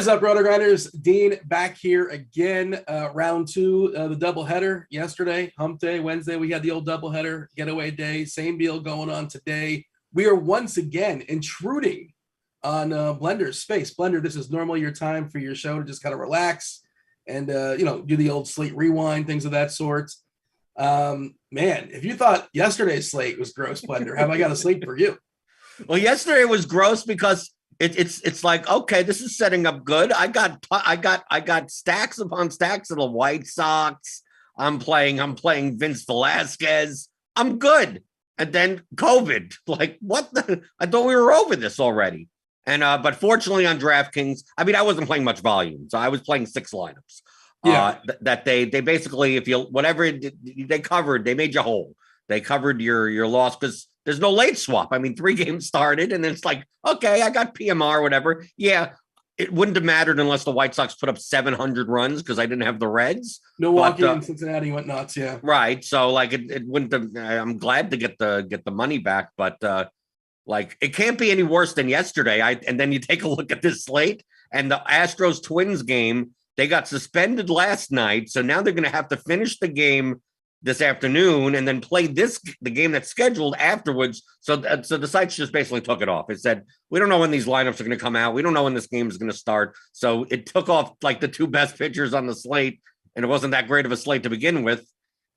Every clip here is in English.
What's up, Rotogrinders? Dean back here again. Round two, the doubleheader yesterday, hump day. Wednesday, we had the old doubleheader, getaway day. Same deal going on today. We are once again intruding on Blender's space. Blender, this is normally your time for your show to just kind of relax and, do the old Slate rewind, things of that sort. Man, if you thought yesterday's Slate was gross, Blender, have I got a Slate for you? Well, yesterday was gross because it's like, okay, this is setting up good. I got stacks upon stacks of the White Sox. I'm playing Vince Velasquez. I'm good. And then COVID. Like, what the? I thought we were over this already. And but fortunately on DraftKings, I mean, I wasn't playing much volume, so I was playing 6 lineups. Yeah. That they basically, if you whatever they covered, they made you whole. They covered your loss because there's no late swap. I mean, 3 games started, and then it's like, okay, I got PMR, whatever. Yeah, it wouldn't have mattered unless the White Sox put up 700 runs because I didn't have the Reds. Milwaukee and Cincinnati went nuts, yeah. Right. So, like, it wouldn't have. I'm glad to get the money back, but like, it can't be any worse than yesterday. And then you take a look at this slate, and the Astros Twins game, they got suspended last night, so now they're going to have to finish the game this afternoon and then play the game that's scheduled afterwards. So the sites just basically took it off. It said, we don't know when these lineups are going to come out. We don't know when this game is going to start. So it took off like the 2 best pitchers on the slate, and it wasn't that great of a slate to begin with.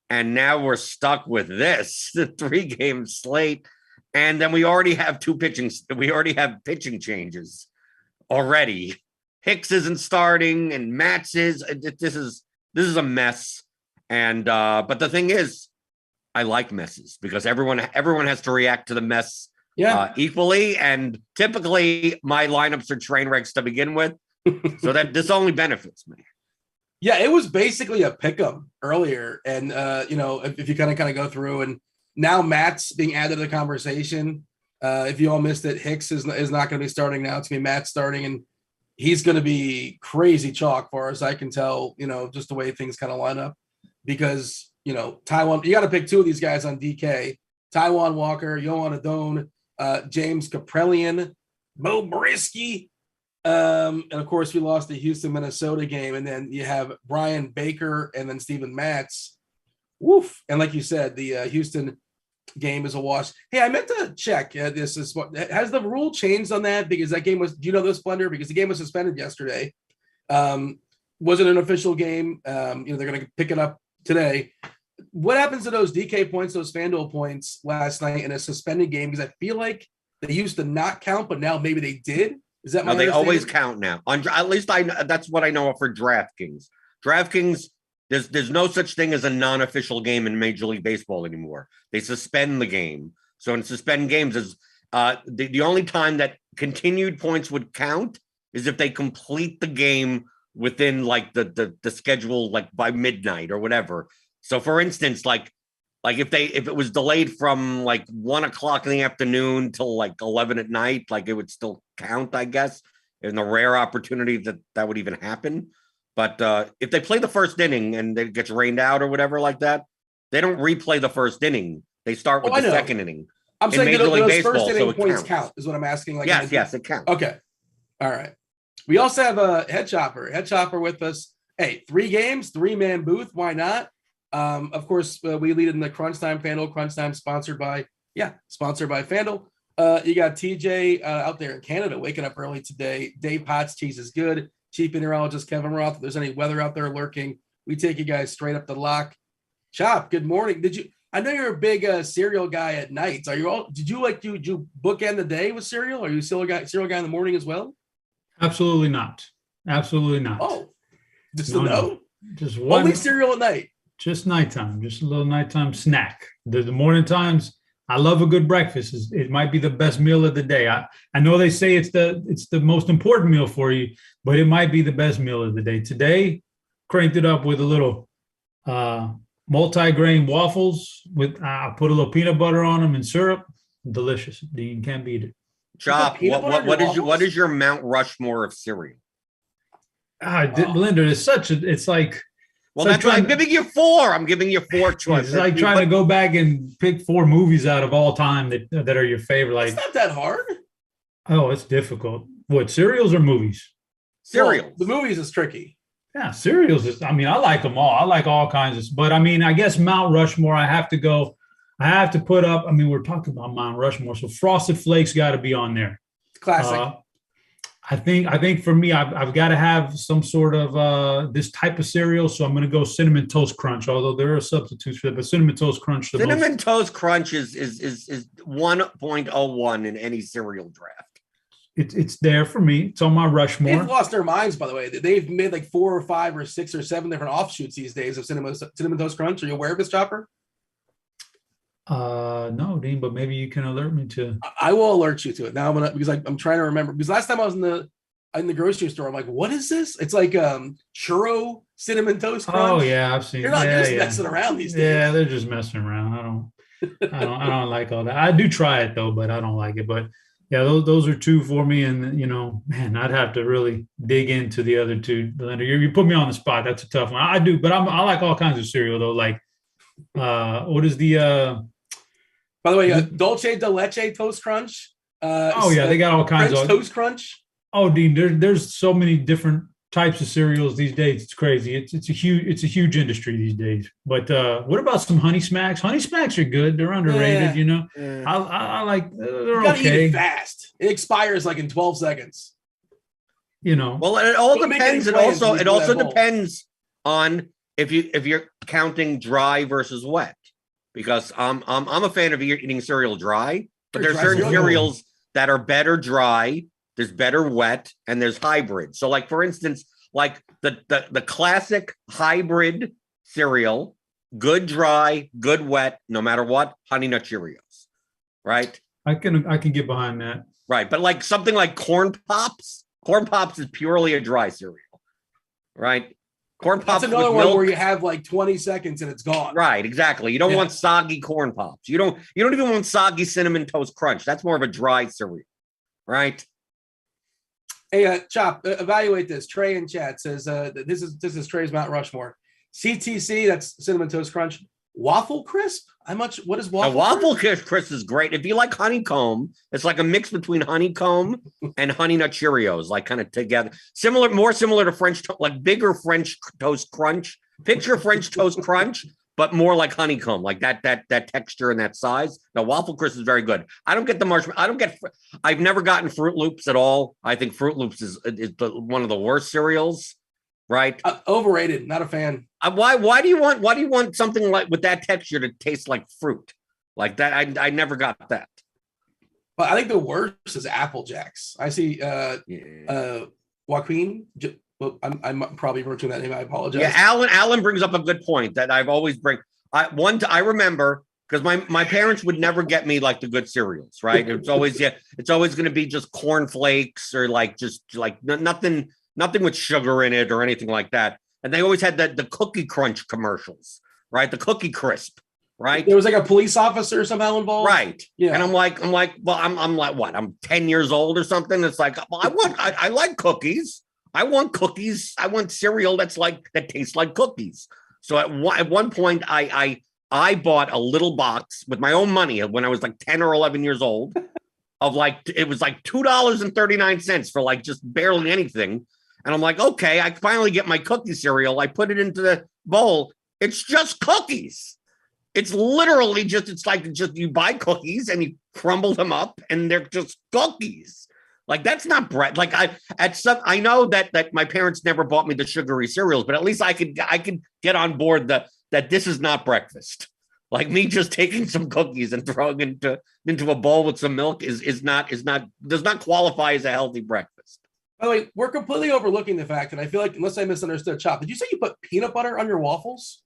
And now we're stuck with this, the 3-game slate. And then we already have pitching changes already. Hicks isn't starting and Matz is. This is a mess. And but the thing is, I like messes because everyone has to react to the mess equally. And typically my lineups are train wrecks to begin with. So that this only benefits me. Yeah, it was basically a pick 'em earlier. And if you kind of go through, and now Matt's being added to the conversation. If you all missed it, Hicks is not going to be starting now. It's going to be Matt starting, and he's going to be crazy chalk far as I can tell, just the way things kind of line up. Because, Taiwan, you got to pick 2 of these guys on DK. Taiwan Walker, Yohan Adon, James Kaprelian, Bo Brisky. And, of course, we lost the Houston-Minnesota game. And then you have Brian Baker and then Steven Matz. Woof. And like you said, the Houston game is a wash. Hey, I meant to check. Has the rule changed on that? Because that game was – do you know this, Blender? Because the game was suspended yesterday. Wasn't an official game. They're going to pick it up today. What happens to those DK points, those Fanduel points last night in a suspended game? Because I feel like they used to not count, but now maybe they did. Is that my they always count now? At least that's what I know for DraftKings. DraftKings, there's no such thing as a non-official game in Major League Baseball anymore. They suspend the game. So in suspend games, is the only time that continued points would count is if they complete the game within like the schedule, like by midnight or whatever. So for instance, like if it was delayed from like 1 o'clock in the afternoon till like 11 at night, like it would still count, I guess, in the rare opportunity that would even happen. But if they play the first inning and it gets rained out or whatever like that, they don't replay the first inning. They start with the second inning. I'm saying those first inning points count is what I'm asking. Like, yes, it counts. Okay. All right. We also have a Head Chopper with us. Hey, 3 games, 3-man booth. Why not? Of course, we lead in the Crunch Time Fanduel. Crunch Time sponsored by Fanduel. You got TJ out there in Canada waking up early today. Dave Potts, Cheeseisgood. Chief meteorologist Kevin Roth. If there's any weather out there lurking, we take you guys straight up the lock. Chop, good morning. I know you're a big cereal guy at nights. Are you all? Did you bookend the day with cereal? Are you still a cereal guy in the morning as well? Absolutely not. Absolutely not. Oh, just no. Just one. Only cereal at night. Just nighttime. Just a little nighttime snack. The morning times, I love a good breakfast. It might be the best meal of the day. I know they say it's the most important meal for you, but it might be the best meal of the day. Today, cranked it up with a little multi-grain waffles with I put a little peanut butter on them and syrup. Delicious. You can't beat it. Chop, what is your Mount Rushmore of cereal? Linda, it's like. Well, that's why I'm giving you four. I'm giving you four choices. It's like trying to go back and pick 4 movies out of all time that are your favorite. Like, it's not that hard. Oh, it's difficult. What, cereals or movies? Cereals. Well, the movies is tricky. Yeah, cereals is. I like them all. I like all kinds of. But I guess Mount Rushmore. I have to put up. We're talking about Mount Rushmore, so Frosted Flakes got to be on there. Classic. I think for me, I've got to have some sort of this type of cereal. So I'm going to go Cinnamon Toast Crunch, although there are substitutes for it. But Cinnamon Toast Crunch. Toast Crunch is 1.01 in any cereal draft. It's there for me. It's on my Rushmore. They've lost their minds, by the way. They've made like 4 or 5 or 6 or 7 different offshoots these days of Cinnamon Toast Crunch. Are you aware of this, Chopper? No, Dean, but maybe you can alert me to. I will alert you to it now. I'm trying to remember, because last time I was in the grocery store, I'm like, what is this? It's like churro cinnamon toast crunch. Oh yeah, I've seen. They're not just messing around these days. Yeah, they're just messing around. I don't like all that. I do try it though, but I don't like it. But yeah, those are 2 for me, and man, I'd have to really dig into the other 2. Belinda, you put me on the spot. That's a tough one. I do, but I like all kinds of cereal though. Like, what is the? By the way, Dolce de Leche Toast Crunch. They got all kinds French of Toast Crunch. Oh, Dean, there's so many different types of cereals these days. It's crazy. It's a huge industry these days. But what about some Honey Smacks? Honey Smacks are good. They're underrated. Yeah. I like. They're you gotta okay. eat it fast. It expires like in 12 seconds. Well, it all depends. It also depends on if you're counting dry versus wet. Because I'm a fan of eating cereal dry, but there's certain cereals that are better dry, there's better wet, and there's hybrid. So, like for instance, like the classic hybrid cereal, good dry, good wet, no matter what, Honey Nut Cheerios, right? I can get behind that. Right, but like something like Corn Pops is purely a dry cereal, right? Corn Pops. That's another one where you have like 20 seconds and it's gone. Right, exactly. You don't want soggy Corn Pops. You don't even want soggy Cinnamon Toast Crunch. That's more of a dry cereal, right? Hey, Chop, evaluate this. Trey in chat says this is Trey's Mount Rushmore. CTC, that's Cinnamon Toast Crunch. Waffle Crisp? What is Waffle? Waffle Crisp is great. If you like honeycomb, it's like a mix between honeycomb and Honey Nut Cheerios, like kind of together. More similar to French, like bigger French Toast Crunch. Picture French Toast Crunch, but more like honeycomb, like that texture and that size. Now, Waffle Crisp is very good. I don't get the marshmallow. I've never gotten Fruit Loops at all. I think Fruit Loops is one of the worst cereals. Right. Overrated. Not a fan. Why do you want something like with that texture to taste like fruit like that? I never got that. But I think the worst is Apple Jacks. I see Joaquin. Well, I'm probably butchering that name. I apologize. Yeah, Alan brings up a good point that I've always I remember because my parents would never get me like the good cereals, right? It's always going to be just corn flakes or nothing with sugar in it or anything like that. And they always had the Cookie Crunch commercials, right? The Cookie Crisp, right? There was like a police officer somehow involved. Right. Yeah. And I'm like, well, I'm like, what? I'm 10 years old or something. It's like, well, I like cookies. I want cookies. I want cereal that tastes like cookies. So at one point I bought a little box with my own money when I was like 10 or 11 years old of it was like $2.39 for like just barely anything. And I'm like, okay, I finally get my cookie cereal. I put it into the bowl. It's just cookies. It's literally it's like you buy cookies and you crumble them up and they're just cookies. Like that's not bread. Like I know that my parents never bought me the sugary cereals, but at least I could get on board that this is not breakfast. Like me just taking some cookies and throwing into a bowl with some milk does not qualify as a healthy breakfast. By the way, we're completely overlooking the fact that I feel like, unless I misunderstood, Chop, did you say you put peanut butter on your waffles?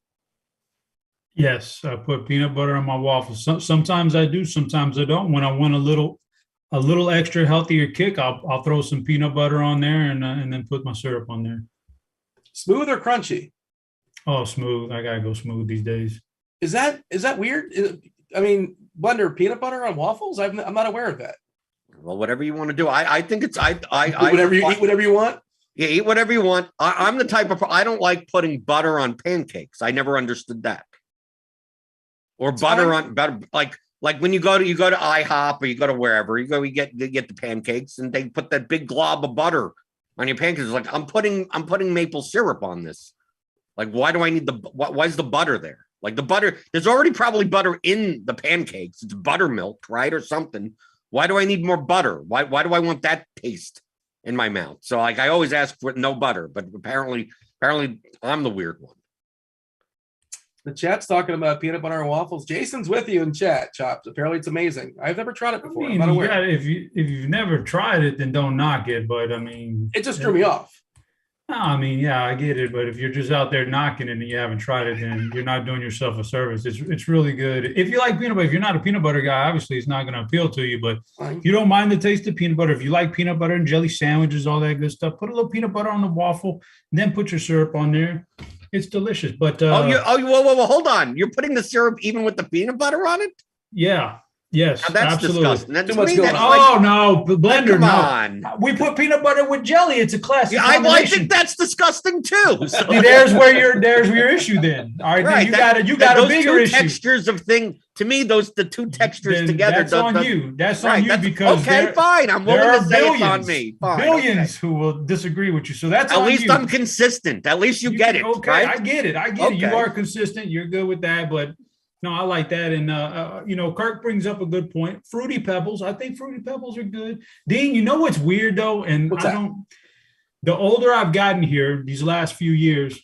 Yes, I put peanut butter on my waffles. Sometimes I do, sometimes I don't. When I want a little extra healthier kick, I'll throw some peanut butter on there and then put my syrup on there. Smooth or crunchy? Oh, smooth. I gotta go smooth these days. Is that weird? I mean, blender peanut butter on waffles? I'm not aware of that. Well, whatever you want to do. I think it's eat whatever you want. Yeah, eat whatever you want. I'm the type of I don't like putting butter on pancakes. I never understood that. Or it's butter fine. On butter, like when you go to IHOP or you go to wherever you get the pancakes and they put that big glob of butter on your pancakes. Like I'm putting maple syrup on this. Like why do I need why is the butter there? Like the butter, there's already probably butter in the pancakes. It's buttermilk, right, or something. Why do I need more butter? Why do I want that taste in my mouth? So like I always ask for no butter, but apparently I'm the weird one. The chat's talking about peanut butter and waffles. Jason's with you in chat, Chops. Apparently it's amazing. I've never tried it before. I'm not aware. Yeah, if you've never tried it, then don't knock it. But I mean, it just threw me off. No, I mean, yeah, I get it. But if you're just out there knocking it and you haven't tried it, then you're not doing yourself a service. It's really good. If you like peanut butter, if you're not a peanut butter guy, obviously it's not going to appeal to you. But if you don't mind the taste of peanut butter, if you like peanut butter and jelly sandwiches, all that good stuff, put a little peanut butter on the waffle, and then put your syrup on there. It's delicious. But whoa, hold on. You're putting the syrup even with the peanut butter on it? Yeah. Yes, now that's absolutely. Disgusting. That's too much going on. No, blender. Come on. We put peanut butter with jelly. It's a classic. Yeah, I think that's disgusting too. So. See, there's where your issue then. All right, right. Then you got a bigger issue. Textures of thing to me, the two textures then together. That's on you. That's on you because okay, fine. I'm willing to say it's on me. Fine, billions who will disagree with you. So that's at least I'm consistent. At least you get it. Okay, right? I get it. Okay. You are consistent. You're good with that, but. No, I like that. And, Kirk brings up a good point. Fruity Pebbles. I think Fruity Pebbles are good. Dean, you know what's weird, though? And the older I've gotten here, these last few years,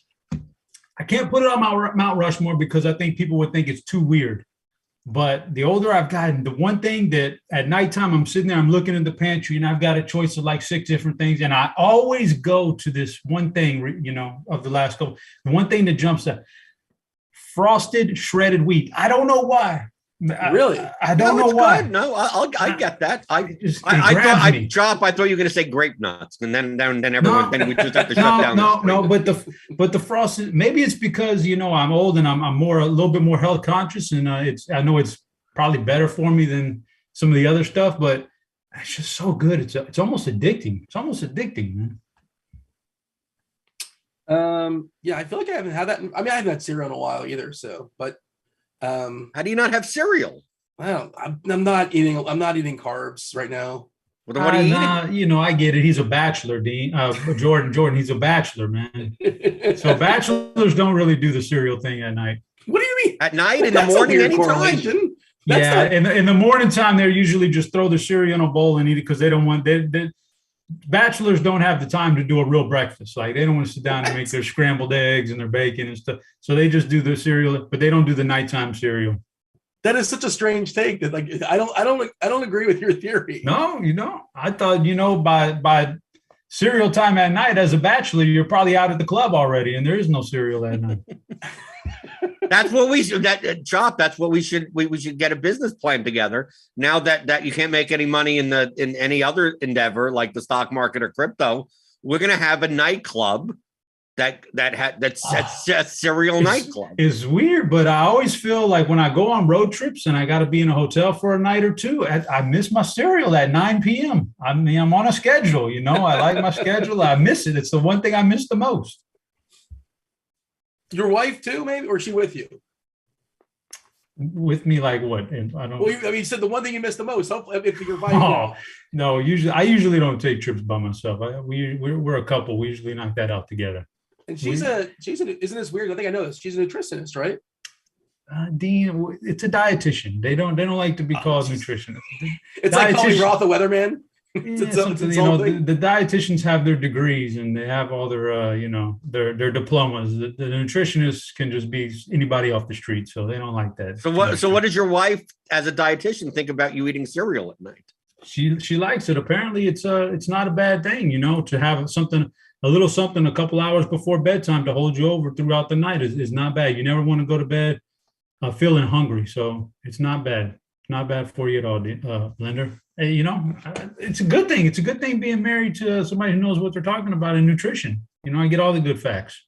I can't put it on Mount Rushmore because I think people would think it's too weird. But the older I've gotten, the one thing that at nighttime I'm sitting there, I'm looking in the pantry and I've got a choice of like 6 different things. And I always go to this one thing, of the last couple, the one thing that jumps out. Frosted shredded wheat. I don't know why. Really? I don't know why. Good. No, I get that. I thought you were going to say grape nuts, and then everyone then we just have to shut down. No. But the frosted. Maybe it's because I'm old and I'm a little bit more health conscious, and I know it's probably better for me than some of the other stuff, but it's just so good. It's almost addicting. It's almost addicting, man. Yeah, I feel like I haven't had that. I haven't had cereal in a while either. So, but how do you not have cereal? Well, I'm not eating carbs right now. Well, then what are you eating? I get it. He's a bachelor, Dean. Jordan, he's a bachelor, man. So bachelors don't really do the cereal thing at night. What do you mean? At night, in the morning, anytime? In the morning time, they're usually just throw the cereal in a bowl and eat it because they don't want bachelors don't have the time to do a real breakfast. Like they don't want to sit down and make their scrambled eggs and their bacon and stuff. So they just do the cereal, but they don't do the nighttime cereal. That is such a strange take that I don't agree with your theory. No, I thought, by cereal time at night as a bachelor, you're probably out at the club already and there is no cereal at night. That's what we should. That's what we should. We should get a business plan together. Now that you can't make any money in any other endeavor like the stock market or crypto, we're gonna have a nightclub that's a cereal nightclub. It's weird, but I always feel like when I go on road trips and I got to be in a hotel for a night or two, I miss my cereal at 9 p.m. I mean, I'm on a schedule. I like my schedule. I miss it. It's the one thing I miss the most. Your wife too, maybe, or is she with you? With me, like what? I don't. Well, you said the one thing you miss the most. If you're no. I usually don't take trips by myself. We're a couple. We usually knock that out together. And isn't this weird? I think I know this. She's a nutritionist, right? Dean, it's a dietitian. They don't like to be called nutritionists. It's like calling Roth a weatherman. Yeah, something, the dietitians have their degrees and they have all their, their diplomas. The nutritionists can just be anybody off the street, so they don't like that. So what does your wife, as a dietitian, think about you eating cereal at night? She likes it. Apparently, it's not a bad thing, to have something, a little something, a couple hours before bedtime to hold you over throughout the night is not bad. You never want to go to bed feeling hungry, so it's not bad. Not bad for you at all, Blender. Hey, it's a good thing. It's a good thing being married to somebody who knows what they're talking about in nutrition. I get all the good facts.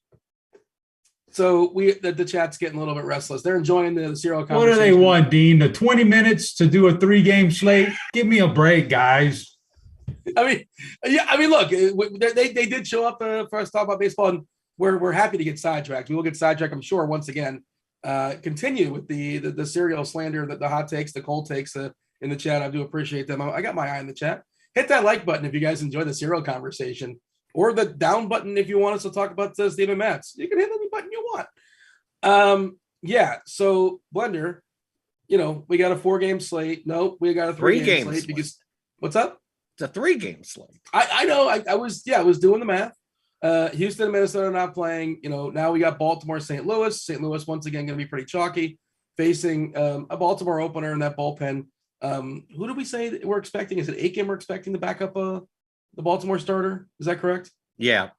So the chat's getting a little bit restless. They're enjoying the cereal conversation. What do they want, Dean? The 20 minutes to do a 3-game slate? Give me a break, guys. Look, they did show up for us to talk about baseball, and we're happy to get sidetracked. We will get sidetracked, I'm sure, once again. Continue with the cereal slander, the hot takes, the cold takes in the chat. I do appreciate them. I got my eye in the chat. Hit that like button if you guys enjoy the cereal conversation, or the down button if you want us to talk about Steven Matz. You can hit any button you want. So Blender, we got a 4-game slate. Nope, we got a 3-game slate because what's up? It's a 3-game slate. I know. I was doing the math. Houston and Minnesota not playing. Now we got Baltimore, St. Louis. St. Louis once again going to be pretty chalky, facing a Baltimore opener in that bullpen. Who do we say that we're expecting? Is it Aiken we're expecting to back up the Baltimore starter? Is that correct? Yeah.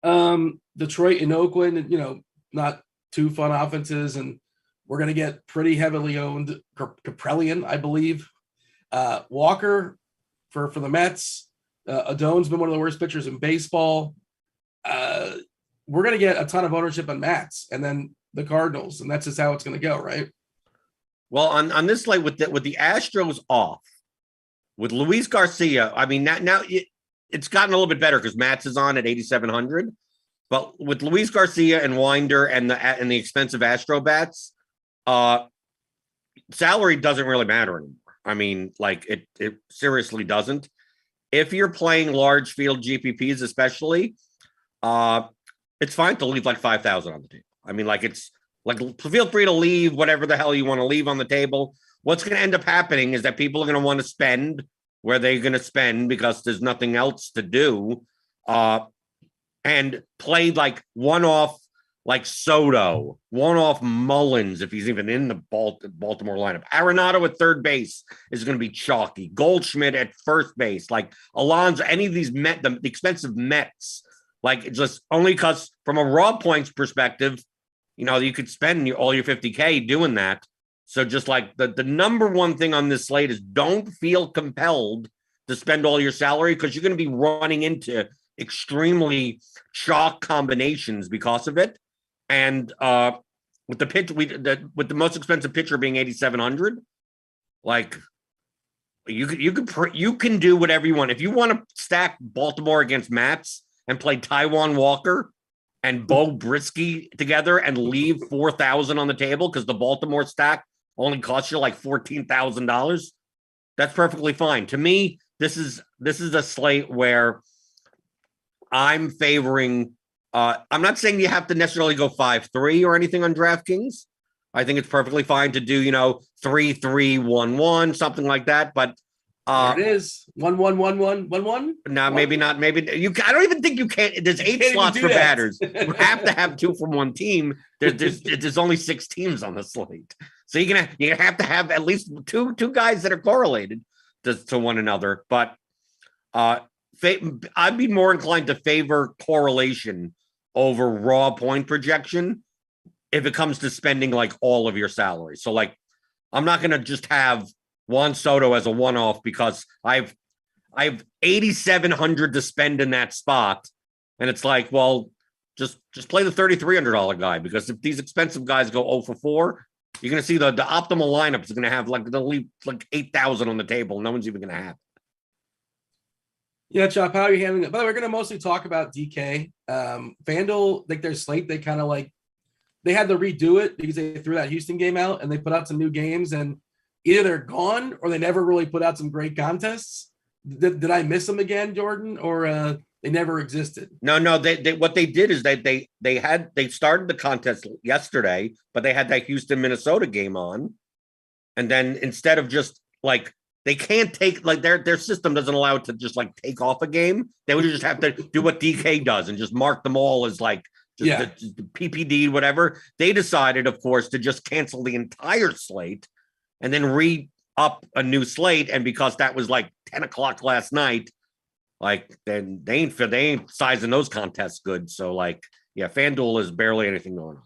Detroit and Oakland, not too fun offenses, and we're going to get pretty heavily owned Caprellian, I believe. Walker for the Mets. Adon's been one of the worst pitchers in baseball. We're going to get a ton of ownership on Mats and then the Cardinals, and that's just how it's going to go, right? Well, on this slate with the Astros off, with Luis Garcia, now it's gotten a little bit better because Mats is on at 8,700, but with Luis Garcia and Winder and the expensive Astro bats, salary doesn't really matter anymore. It seriously doesn't. If you're playing large field GPPs, especially, it's fine to leave like 5,000 on the table. It's like, feel free to leave whatever the hell you want to leave on the table. What's going to end up happening is that people are going to want to spend where they're going to spend because there's nothing else to do, and play like one-off, like Soto, one-off Mullins, if he's even in the Baltimore lineup. Arenado at third base is going to be chalky. Goldschmidt at first base, like Alonso, any of these the expensive Mets, like just only because from a raw points perspective, you could spend all your 50K doing that. So just like the number one thing on this slate is don't feel compelled to spend all your salary because you're going to be running into extremely chalk combinations because of it. And with the pitch, with the most expensive pitcher being 8,700, like you can do whatever you want. If you want to stack Baltimore against Mats and play Taijuan Walker and Bo Brisky together and leave 4,000 on the table because the Baltimore stack only costs you like $14,000, that's perfectly fine. To me, this is a slate where I'm favoring. I'm not saying you have to necessarily go 5-3 or anything on DraftKings. I think it's perfectly fine to do 3-3-1-1, something like that. But there it is 1-1-1-1-1-1. No, maybe not. Maybe you. I don't even think you can. There's 8 slots for batters. You have to have 2 from one team. There's only 6 teams on the slate, so you're gonna have to have at least two guys that are correlated to one another. But I'd be more inclined to favor correlation over raw point projection if it comes to spending like all of your salary. So like, I'm not going to just have Juan Soto as a one-off because I have 8,700 to spend in that spot. And it's like, well, just play the $3,300 guy, because if these expensive guys go 0 for 4, you're going to see the optimal lineup is going to have they'll leave like 8,000 on the table. No one's even going to have it. Yeah, Chop, how are you handling it? By the way, we're going to mostly talk about DK. Fanduel, like their slate, they kind of they had to redo it because they threw that Houston game out and they put out some new games, and either they're gone or they never really put out some great contests. Did I miss them again, Jordan? Or They never existed. No. They what they did is that they started the contest yesterday, but they had that Houston, Minnesota game on. And then instead of just like, they can't take, like, their system doesn't allow it to just like take off a game. They would just have to do what DK does and just mark them all as like just the PPD, whatever. They decided, of course, to just cancel the entire slate and then re-up a new slate. And because that was like 10 o'clock last night, like, then they ain't sizing those contests good. So like, yeah, FanDuel is barely anything going on.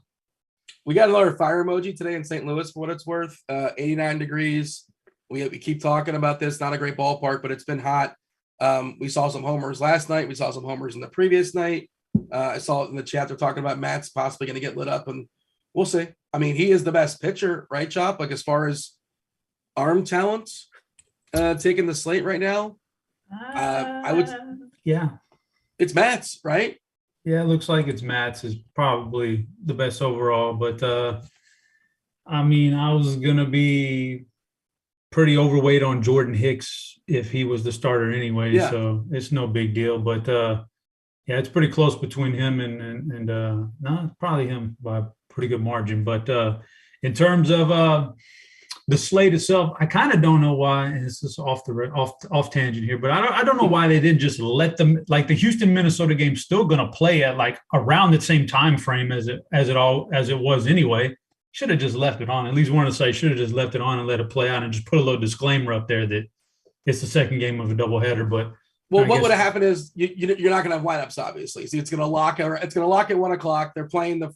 We got another fire emoji today in St. Louis for what it's worth. 89 degrees. We keep talking about this. Not a great ballpark, but it's been hot. We saw some homers last night. We saw some homers in the previous night. I saw it in the chat. They're talking about Matt's possibly going to get lit up, and we'll see. I mean, he is the best pitcher, right, Chop? Like, as far as arm talent, taking the slate right now, I would. Yeah. It's Matt's, right? Yeah, it looks like it's Matt's is probably the best overall. But, I mean, I was going to be pretty overweight on Jordan Hicks if he was the starter anyway. Yeah. So it's no big deal. But, yeah, it's pretty close between him and no, probably him by a pretty good margin. But in terms of the slate itself, I kind of don't know why, and this is off tangent here, but I don't know why they didn't just let them, like the Houston Minnesota game still going to play at like around the same time frame as it was anyway. Should have just left it on. At least one of the sites should have just left it on and let it play out and just put a little disclaimer up there that it's the second game of a doubleheader. But what would have happened is you're not going to have lineups, obviously. See, it's going to lock at 1:00. They're playing the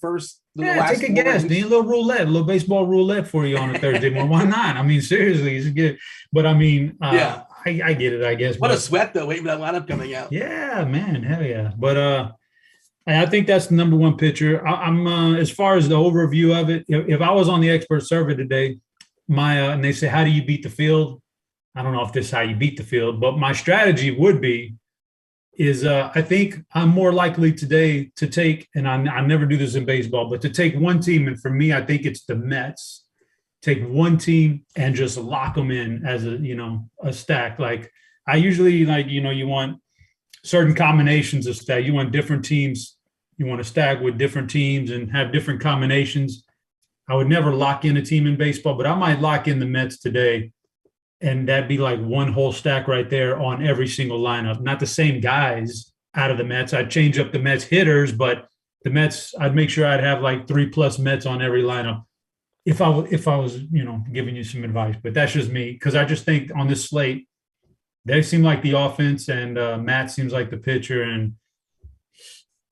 last take a guess. Need a little roulette, a little baseball roulette for you on a Thursday morning. Why not? I mean, seriously, it's good. But I mean, I get it, I guess. What a sweat though, waiting for that lineup coming out. Yeah, man, hell yeah. But I think that's the number one pitcher. I'm as far as the overview of it, if I was on the expert survey today, and they say, how do you beat the field? I don't know if this is how you beat the field, but my strategy would be I think I'm more likely today to take, and I never do this in baseball, but to take one team. And for me, I think it's the Mets. Take one team and just lock them in as a stack. Like I usually you want certain combinations of stack. You want different teams. You want to stack with different teams and have different combinations. I would never lock in a team in baseball, but I might lock in the Mets today. And that'd be like one whole stack right there on every single lineup. Not the same guys out of the Mets. I'd change up the Mets hitters, but the Mets, I'd make sure I'd have like 3+ Mets on every lineup. If I was, giving you some advice, but that's just me. Cause I just think on this slate, they seem like the offense and Matt seems like the pitcher. And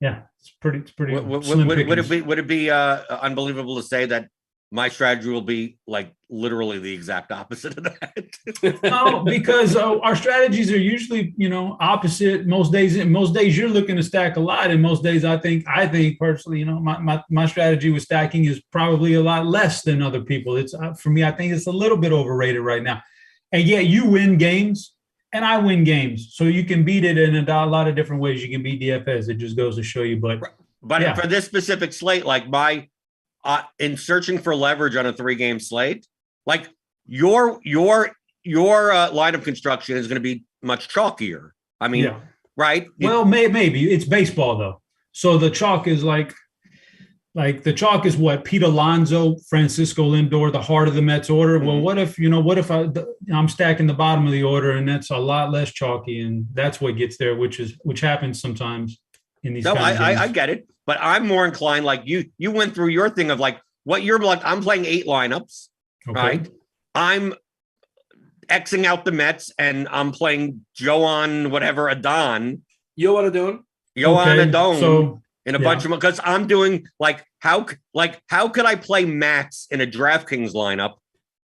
yeah, it's pretty slim pickings. Would it be unbelievable to say that my strategy will be like literally the exact opposite of that? No, because our strategies are usually, opposite. Most days you're looking to stack a lot, and most days I think personally, my strategy with stacking is probably a lot less than other people. It's for me, I think it's a little bit overrated right now. And yet you win games, and I win games, so you can beat it in a lot of different ways. You can beat DFS. It just goes to show you. But yeah. For this specific slate, like in searching for leverage on a 3-game slate, like your lineup construction is going to be much chalkier. I mean, right? Well, maybe it's baseball though. So the chalk is like the chalk is what Pete Alonso, Francisco Lindor, the heart of the Mets order. Mm-hmm. Well, what if I'm stacking the bottom of the order and that's a lot less chalky, and that's what gets there, which happens sometimes in these. No, I get it. But I'm more inclined, like you went through your thing of like what you're like. I'm playing 8 lineups, okay. Right? I'm Xing out the Mets and I'm playing Joan Adon. Adon. So in a bunch of, because I'm doing like how could I play Mats in a DraftKings lineup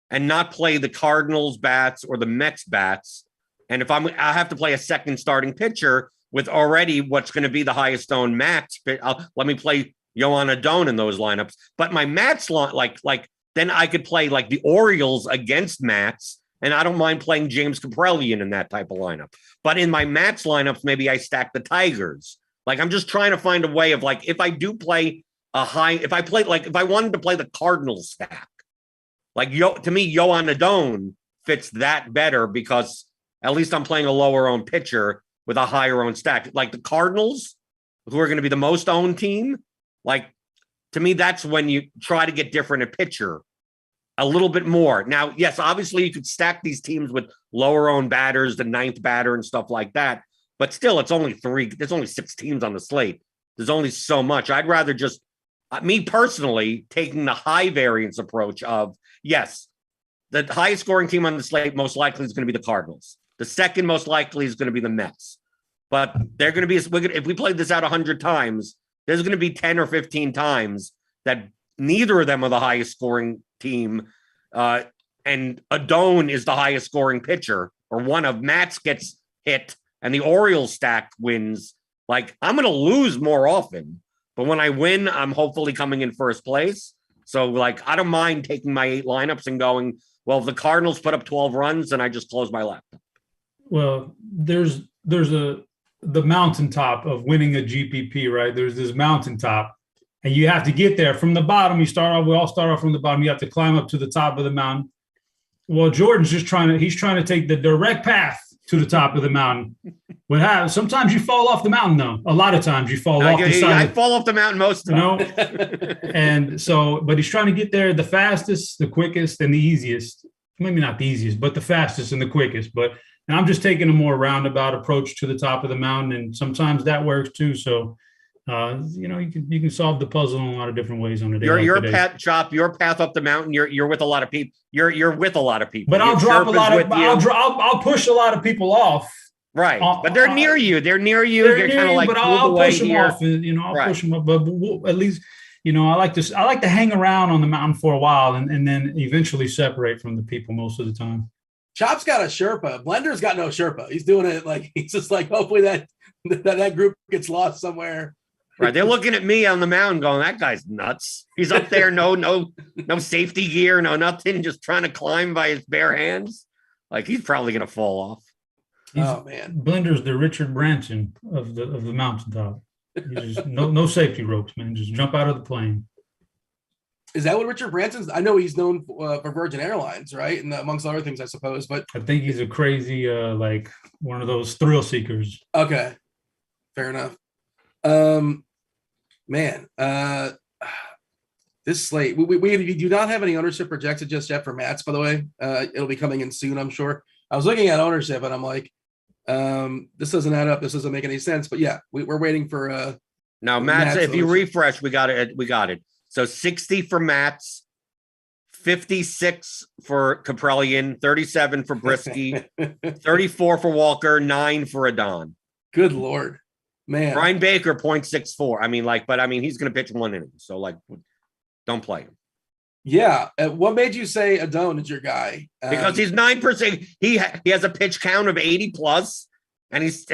and not play the Cardinals bats or the Mets bats? And if I have to play a second starting pitcher with already what's going to be the highest owned Mats, let me play Joan Adon in those lineups. But my Mats like then I could play like the Orioles against Mats, and I don't mind playing James Kaprielian in that type of lineup. But in my Mats lineups, maybe I stack the Tigers. Like I'm just trying to find a way of like if I do play if I wanted to play the Cardinals stack, like to me Joan Adon fits that better because at least I'm playing a lower owned pitcher. with a higher owned stack. Like the Cardinals, who are going to be the most owned team, like to me, that's when you try to get different at pitcher a little bit more. Now, yes, obviously you could stack these teams with lower owned batters, the ninth batter and stuff like that. But still, it's only there's only 6 teams on the slate. There's only so much. I'd rather just, me personally, taking the high variance approach of, yes, the highest scoring team on the slate most likely is going to be the Cardinals. The second most likely is going to be the Mets. But they're going to be, if we played this out 100 times, there's going to be 10 or 15 times that neither of them are the highest scoring team. And Adone is the highest scoring pitcher, or one of Matt's gets hit and the Orioles stack wins. Like, I'm going to lose more often, but when I win, I'm hopefully coming in first place. So, like, I don't mind taking my 8 lineups and going, well, if the Cardinals put up 12 runs, and I just close my laptop. Well, there's the mountaintop of winning a GPP, right? There's this mountaintop, and you have to get there from the bottom. We all start off from the bottom. You have to climb up to the top of the mountain. Well, Jordan's just trying to take the direct path to the top of the mountain. Sometimes you fall off the mountain, though. A lot of times you fall off the side. I fall off the mountain most of the time. And so, but he's trying to get there the fastest, the quickest, and the easiest. Maybe not the easiest, but the fastest and the quickest. And I'm just taking a more roundabout approach to the top of the mountain, and sometimes that works too. So, you can solve the puzzle in a lot of different ways on a day. Your path up the mountain. You're with a lot of people. You're with a lot of people. But I'll drop a lot of. I'll push a lot of people off. Right, but they're near you. They're near you. You're kind of like, but I'll push them off. I'll push them up. But at least, I like to hang around on the mountain for a while, and then eventually separate from the people most of the time. Chop's got a Sherpa. Blender's got no Sherpa. He's doing it like he's just like, hopefully that group gets lost somewhere. Right, they're looking at me on the mountain, going, "That guy's nuts. He's up there, no safety gear, no nothing, just trying to climb by his bare hands. Like he's probably gonna fall off." Oh man, Blender's the Richard Branson of the mountaintop. Just, no safety ropes, man. Just jump out of the plane. Is that what Richard Branson's? I know he's known for Virgin Airlines, right? And amongst other things, I suppose. But I think he's a crazy, like one of those thrill seekers. Okay, fair enough. Man, this slate, we do not have any ownership projected just yet for Matt's, by the way. It'll be coming in soon, I'm sure. I was looking at ownership and I'm like, this doesn't add up. This doesn't make any sense. But yeah, we're waiting for now Matt's. If you refresh, we got it. So 60 for Matt's, 56 for Kaprelian, 37 for Brisky, 34 for Walker, 9 for Adon. Good Lord, man. Brian Baker 0.64. He's going to pitch 1 inning. So don't play him. Yeah. What made you say Adon is your guy? Because he's 9%. He has a pitch count of 80 plus, and he's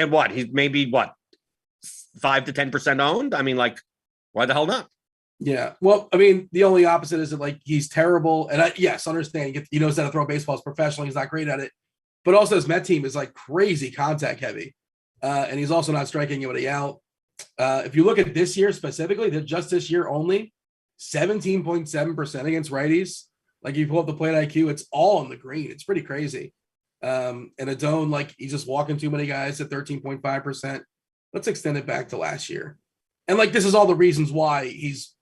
maybe 5 to 10% owned. Why the hell not? Yeah. Well, the only opposite is that he's terrible. And understand he knows how to throw baseballs professionally. He's not great at it, but also his Met team is crazy contact heavy. And he's also not striking anybody out. If you look at this year specifically, just this year only, 17.7% against righties. You pull up the plate IQ, it's all on the green. It's pretty crazy. And Adon, he's just walking too many guys at 13.5%. Let's extend it back to last year. And this is all the reasons why he's,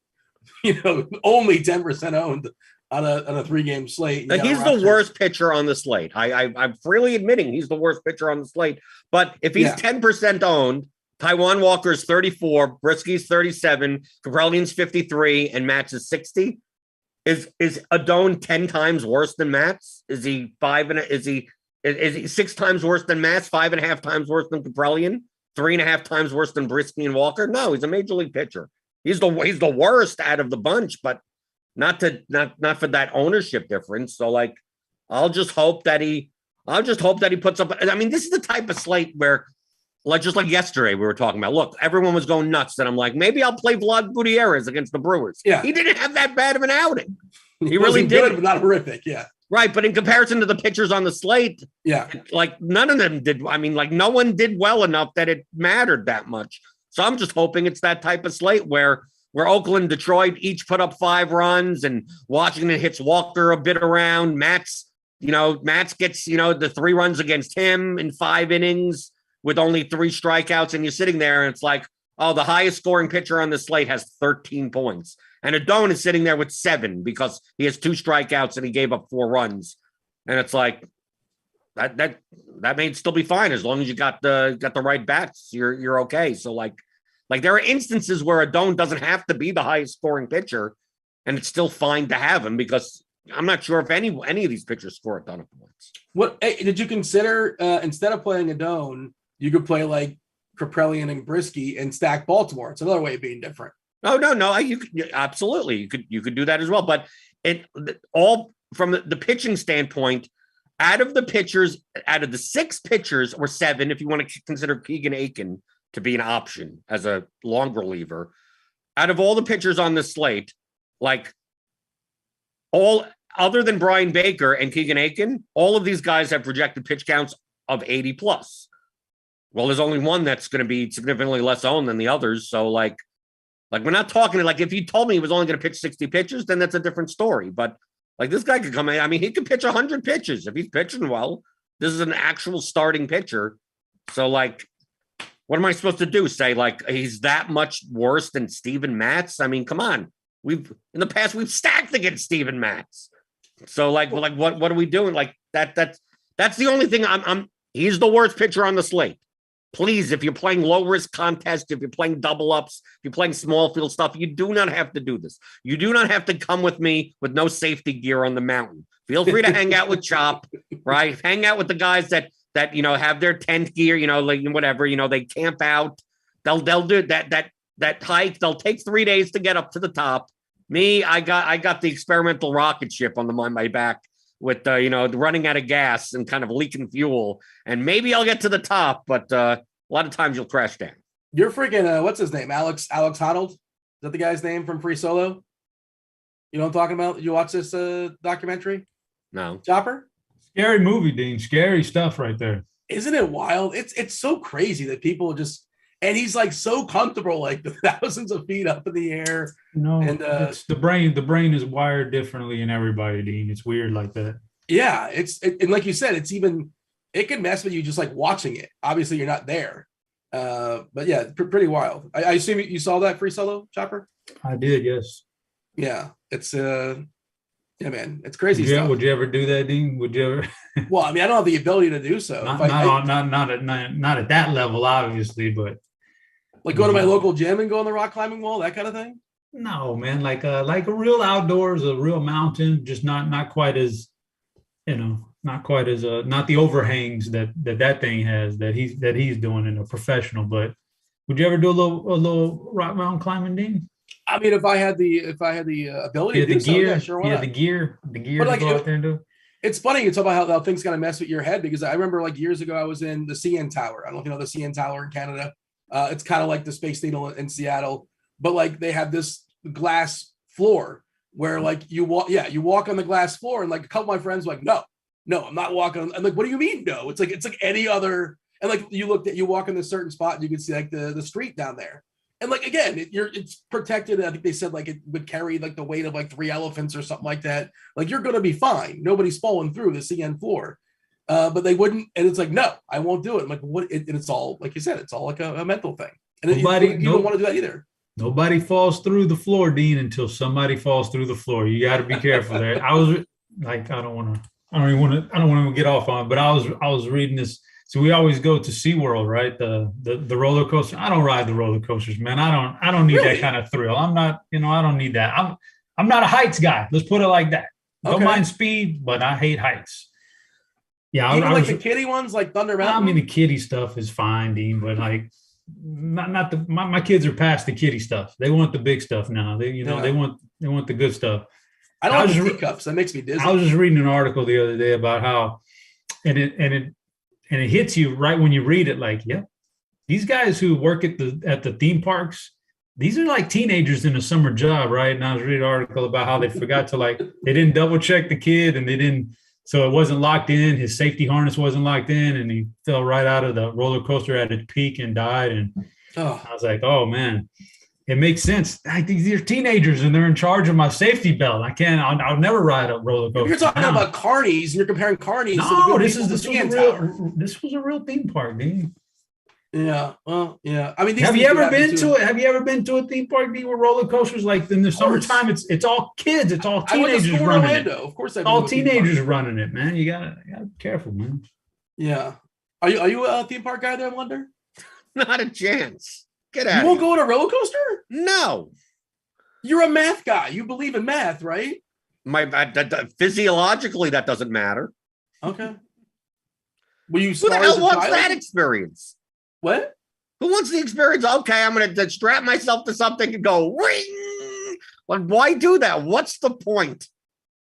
only 10% owned on a 3-game slate. He's the worst pitcher on the slate. I'm freely admitting he's the worst pitcher on the slate. But if he's 10% owned, Taijuan Walker's 34, Brisky's 37, Kaprelian's 53, and Matt's is 60. Is Adon 10 times worse than Matt's? Is he 6 times worse than Matt's? 5.5 times worse than Kaprelian? 3.5 times worse than Brisky and Walker? No, he's a major league pitcher. He's the worst out of the bunch, but not for that ownership difference. So I'll just hope that he puts up. This is the type of slate where, just like yesterday, we were talking about. Look, everyone was going nuts, and I'm like, maybe I'll play Vlad Gutierrez against the Brewers. Yeah, he didn't have that bad of an outing. He really did, but not horrific. Yeah, right. But in comparison to the pitchers on the slate, none of them did. No one did well enough that it mattered that much. So I'm just hoping it's that type of slate where Oakland, Detroit each put up 5 runs, and Washington hits Walker a bit around. Matt's gets the 3 runs against him in 5 innings with only 3 strikeouts, and you're sitting there and it's like, oh, the highest scoring pitcher on the slate has 13 points. And Adon is sitting there with 7 because he has 2 strikeouts and he gave up 4 runs. And it's like that may still be fine as long as you got the right bats. You're okay. So like there are instances where Adon doesn't have to be the highest scoring pitcher, and it's still fine to have him because I'm not sure if any of these pitchers score a ton of points. What did you consider instead of playing Adon, you could play like Kaprelian and Brisky and stack Baltimore? It's another way of being different. Oh no, you could absolutely you could do that as well. But it all from the pitching standpoint, out of the 6 pitchers or 7, if you want to consider Keegan Aiken to be an option as a long reliever, out of all the pitchers on the slate, like all other than Brian Baker and Keegan Aiken, all of these guys have projected pitch counts of 80 plus. Well, there's only one that's going to be significantly less owned than the others. So like we're not talking like if you told me he was only going to pitch 60 pitches, then that's a different story. But like this guy could come in. I mean, he could pitch 100 pitches if he's pitching well. This is an actual starting pitcher. So like, what am I supposed to do? Say like he's that much worse than Steven Matz? I mean, come on. In the past we've stacked against Steven Matz. So like what are we doing? Like that's the only thing he's the worst pitcher on the slate. Please, if you're playing low risk contest, if you're playing double ups, if you're playing small field stuff, you do not have to do this. You do not have to come with me with no safety gear on the mountain. Feel free to hang out with Chop, right? Hang out with the guys that have their tent gear, like whatever, they camp out. They'll do that hike. They'll take 3 days to get up to the top. Me, I got the experimental rocket ship on my back with running out of gas and kind of leaking fuel, and maybe I'll get to the top, but a lot of times you'll crash down. You're freaking what's his name? Alex Honnold? Is that the guy's name from Free Solo? You know what I'm talking about? You watch this documentary? No. Chopper? Scary movie, Dean. Scary stuff right there. Isn't it wild? It's so crazy that people just, and he's like so comfortable, like the thousands of feet up in the air. No, and it's the brain. The brain is wired differently in everybody, Dean. It's weird like that. Yeah, and like you said, it can mess with you just like watching it. Obviously, you're not there, but yeah, pretty wild. I assume you saw that Free Solo, Chopper? I did, yes. Yeah, it's yeah, man, it's crazy stuff. Would you ever do that, Dean? Would you ever? Well, I mean, I don't have the ability to do so. Not at that level, obviously, but like go to my local gym and go on the rock climbing wall, that kind of thing. No, man, like a real outdoors, a real mountain, just not quite as, not quite as not the overhangs that thing has that he's doing in a professional. But would you ever do a little rock mountain climbing, Dean? I mean, if I had the ability to do so, yeah, sure. Why not? The gear but like, to go out there and do. It's funny you talk about how things kind of mess with your head, because I remember like years ago I was in the CN Tower. I don't know if you know the CN Tower in Canada. It's kind of like the Space Needle in Seattle, but like they have this glass floor where like you walk on the glass floor, and like a couple of my friends were like, no, I'm not walking. I'm like, what do you mean no? It's like any other. And like you walk in this certain spot and you can see like the street down there. And like, again, it's protected. I think they said like it would carry like the weight of like 3 elephants or something like that. Like you're going to be fine. Nobody's falling through the CN floor. But they wouldn't. And it's like, no, I won't do it. I'm like, what? And it's all, like you said, it's all like a mental thing. And you don't want to do that either. Nobody falls through the floor, Dean, until somebody falls through the floor. You got to be careful there. I was like, I don't want to get off on it, but I was reading this. So we always go to SeaWorld, right? The roller coaster. I don't ride the roller coasters, man. I don't need that kind of thrill. I'm not, I don't need that. I'm not a heights guy. Let's put it like that. Don't mind speed, but I hate heights. Yeah, even like the kiddie ones, like Thunder Mountain. I mean, the kiddie stuff is fine, Dean, but like, my kids are past the kiddie stuff. They want the big stuff now. They want the good stuff. I don't like teacups. That makes me dizzy. I was just reading an article the other day about how, and it hits you right when you read it. Like, yeah, these guys who work at the theme parks, these are like teenagers in a summer job, right? And I was reading an article about how they forgot to they didn't double check the kid, and so it wasn't locked in. His safety harness wasn't locked in, and he fell right out of the roller coaster at its peak and died. And I was like, oh man, it makes sense. These are teenagers and they're in charge of my safety belt. I'll never ride a roller coaster. You're talking about carnies, and you're comparing carnies. No, this was a real theme park, dude. Yeah. Well, yeah. I mean, Have you ever been to it? Have you ever been to a theme park with roller coasters? Like in the summertime, it's all kids. It's all teenagers running it. Of course, all teenagers running it, man. You gotta be careful, man. Yeah. Are you a theme park guy there, Wonder? Not a chance. Get out. You won't go on a roller coaster? No. You're a math guy. You believe in math, right? Physiologically, that doesn't matter. Okay. Who the hell wants that experience? What? Who wants the experience? Okay, I'm going to strap myself to something and go ring. Like, why do that? What's the point?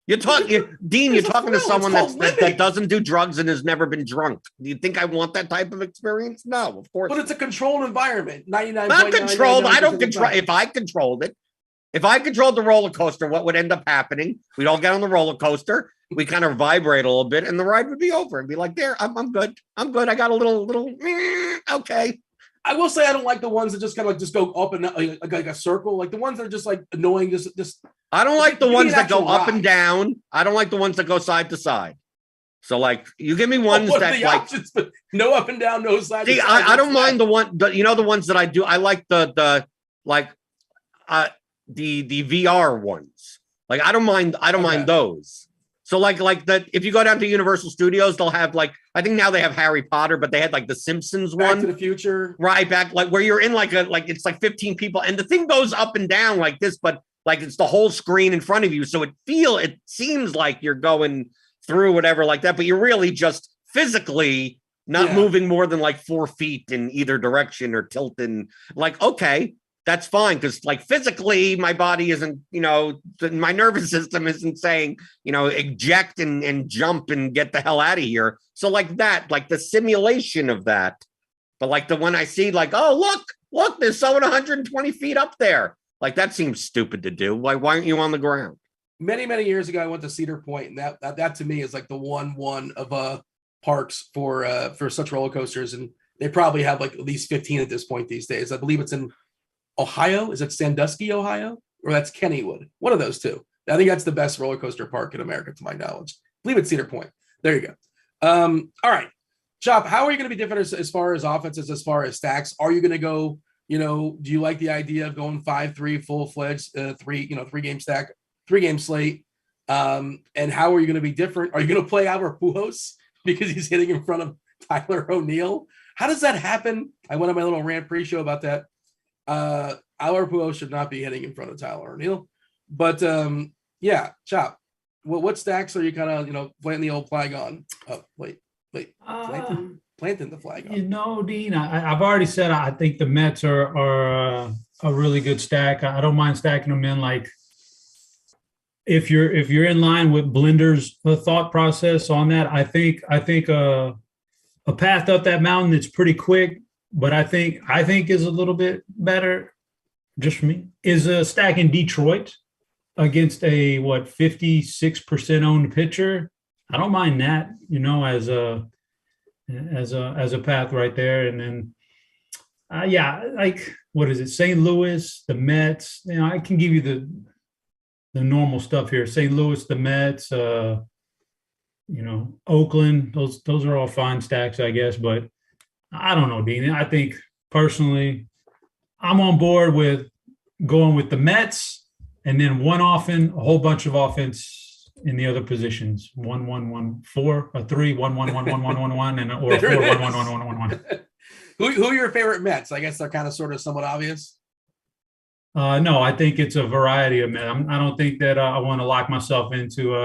Dean, you're talking to someone that doesn't do drugs and has never been drunk. Do you think I want that type of experience? No, of course. But it's a controlled environment. 99. Not controlled. I don't control. If I controlled it, if I controlled the roller coaster, what would end up happening? We'd all get on the roller coaster. We kind of vibrate a little bit, and the ride would be over. And be like, "There, I'm good. I'm good. I got a little. Okay." I will say I don't like the ones that just kind of like just go up and like a circle. Like the ones that are just like annoying. Just. I don't like the ones that go up and down. I don't like the ones that go side to side. So like, you give me ones that like options, but no up and down, no side. See, I don't mind the ones that I do. I like the VR ones. Like I don't mind those. So like that, if you go down to Universal Studios, they'll have like, I think now they have Harry Potter, but they had like the Simpsons Back one. to the Future. Right back, like where you're in it's like 15 people and the thing goes up and down like this, but like it's the whole screen in front of you. So it seems like you're going through whatever like that, but you're really just physically not moving more than like 4 feet in either direction or tilting. Like, okay, that's fine. Cause like physically my body isn't, my nervous system isn't saying, eject and jump and get the hell out of here. So like that, like the simulation of that, but like the one I see like, oh, look, there's someone 120 feet up there. Like that seems stupid to do. Why aren't you on the ground? Many, many years ago, I went to Cedar Point, and that to me is like the one of parks for such roller coasters. And they probably have like at least 15 at this point these days. I believe it's in Ohio. Is it Sandusky, Ohio? Or that's Kennywood? One of those two. I think that's the best roller coaster park in America, to my knowledge. I believe it's Cedar Point. There you go. All right. Chop, how are you going to be different as far as offenses, as far as stacks? Are you going to go, do you like the idea of going 5-3 full-fledged, 3-game stack, 3-game slate? And how are you going to be different? Are you going to play Albert Pujols because he's hitting in front of Tyler O'Neill? How does that happen? I went on my little rant pre-show about that. Albert Pujols should not be hitting in front of Tyler O'Neill. But Chop, what stacks are you kind of, planting the old flag on? Oh, wait. Planting the flag on. Dean, I've already said I think the Mets are a really good stack. I don't mind stacking them in like if you're in line with Blender's thought process on that. I think a path up that mountain that's pretty quick, but I think is a little bit better, just for me, is a stack in Detroit against a 56% owned pitcher. I don't mind that, as a path right there. And then like what is it? St. Louis, the Mets. I can give you the normal stuff here. St. Louis, the Mets, Oakland, those are all fine stacks, I guess, but I don't know, Dean. I think personally, I'm on board with going with the Mets and then a whole bunch of offense in the other positions. 1-1-1-4, a 3, 1-1-1-1-1-1-1, and or 4-1-1-1-1-1-1. Who are your favorite Mets? I guess they're kind of sort of somewhat obvious. No, I think it's a variety of Mets. I don't think that I want to lock myself into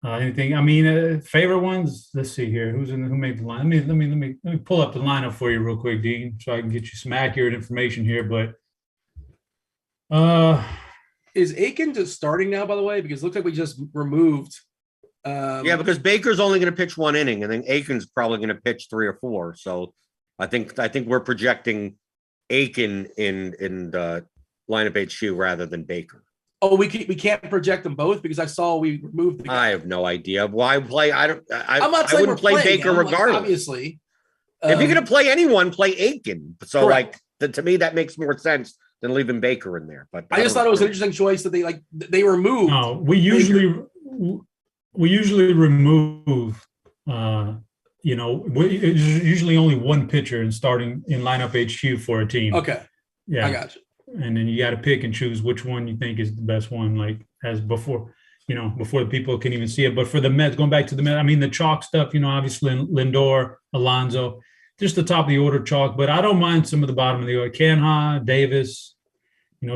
anything. I mean, favorite ones. Let's see here. Who made the line? Let me pull up the lineup for you real quick, Dean, so I can get you some accurate information here. But is Aiken just starting now? By the way, because it looks like we just removed. Because Baker's only going to pitch 1 inning, and then Aiken's probably going to pitch 3 or 4. So I think we're projecting Aiken in the lineup HQ rather than Baker. Oh, we can't project them both because I saw we removed the guy. I have no idea why play. I wouldn't play Baker regardless. Like, obviously, if you're going to play anyone, play Aiken. So correct. To me, that makes more sense than leaving Baker in there. But I just thought it was an interesting choice that they removed. No, we usually remove it's usually only one pitcher and starting in lineup HQ for a team. Okay. Yeah. I got you. And then you got to pick and choose which one you think is the best one, like as before the people can even see it. But for the Mets, going back to the Mets, I mean, the chalk stuff, obviously Lindor, Alonso, just the top of the order chalk, but I don't mind some of the bottom of the order. Canha, Davis,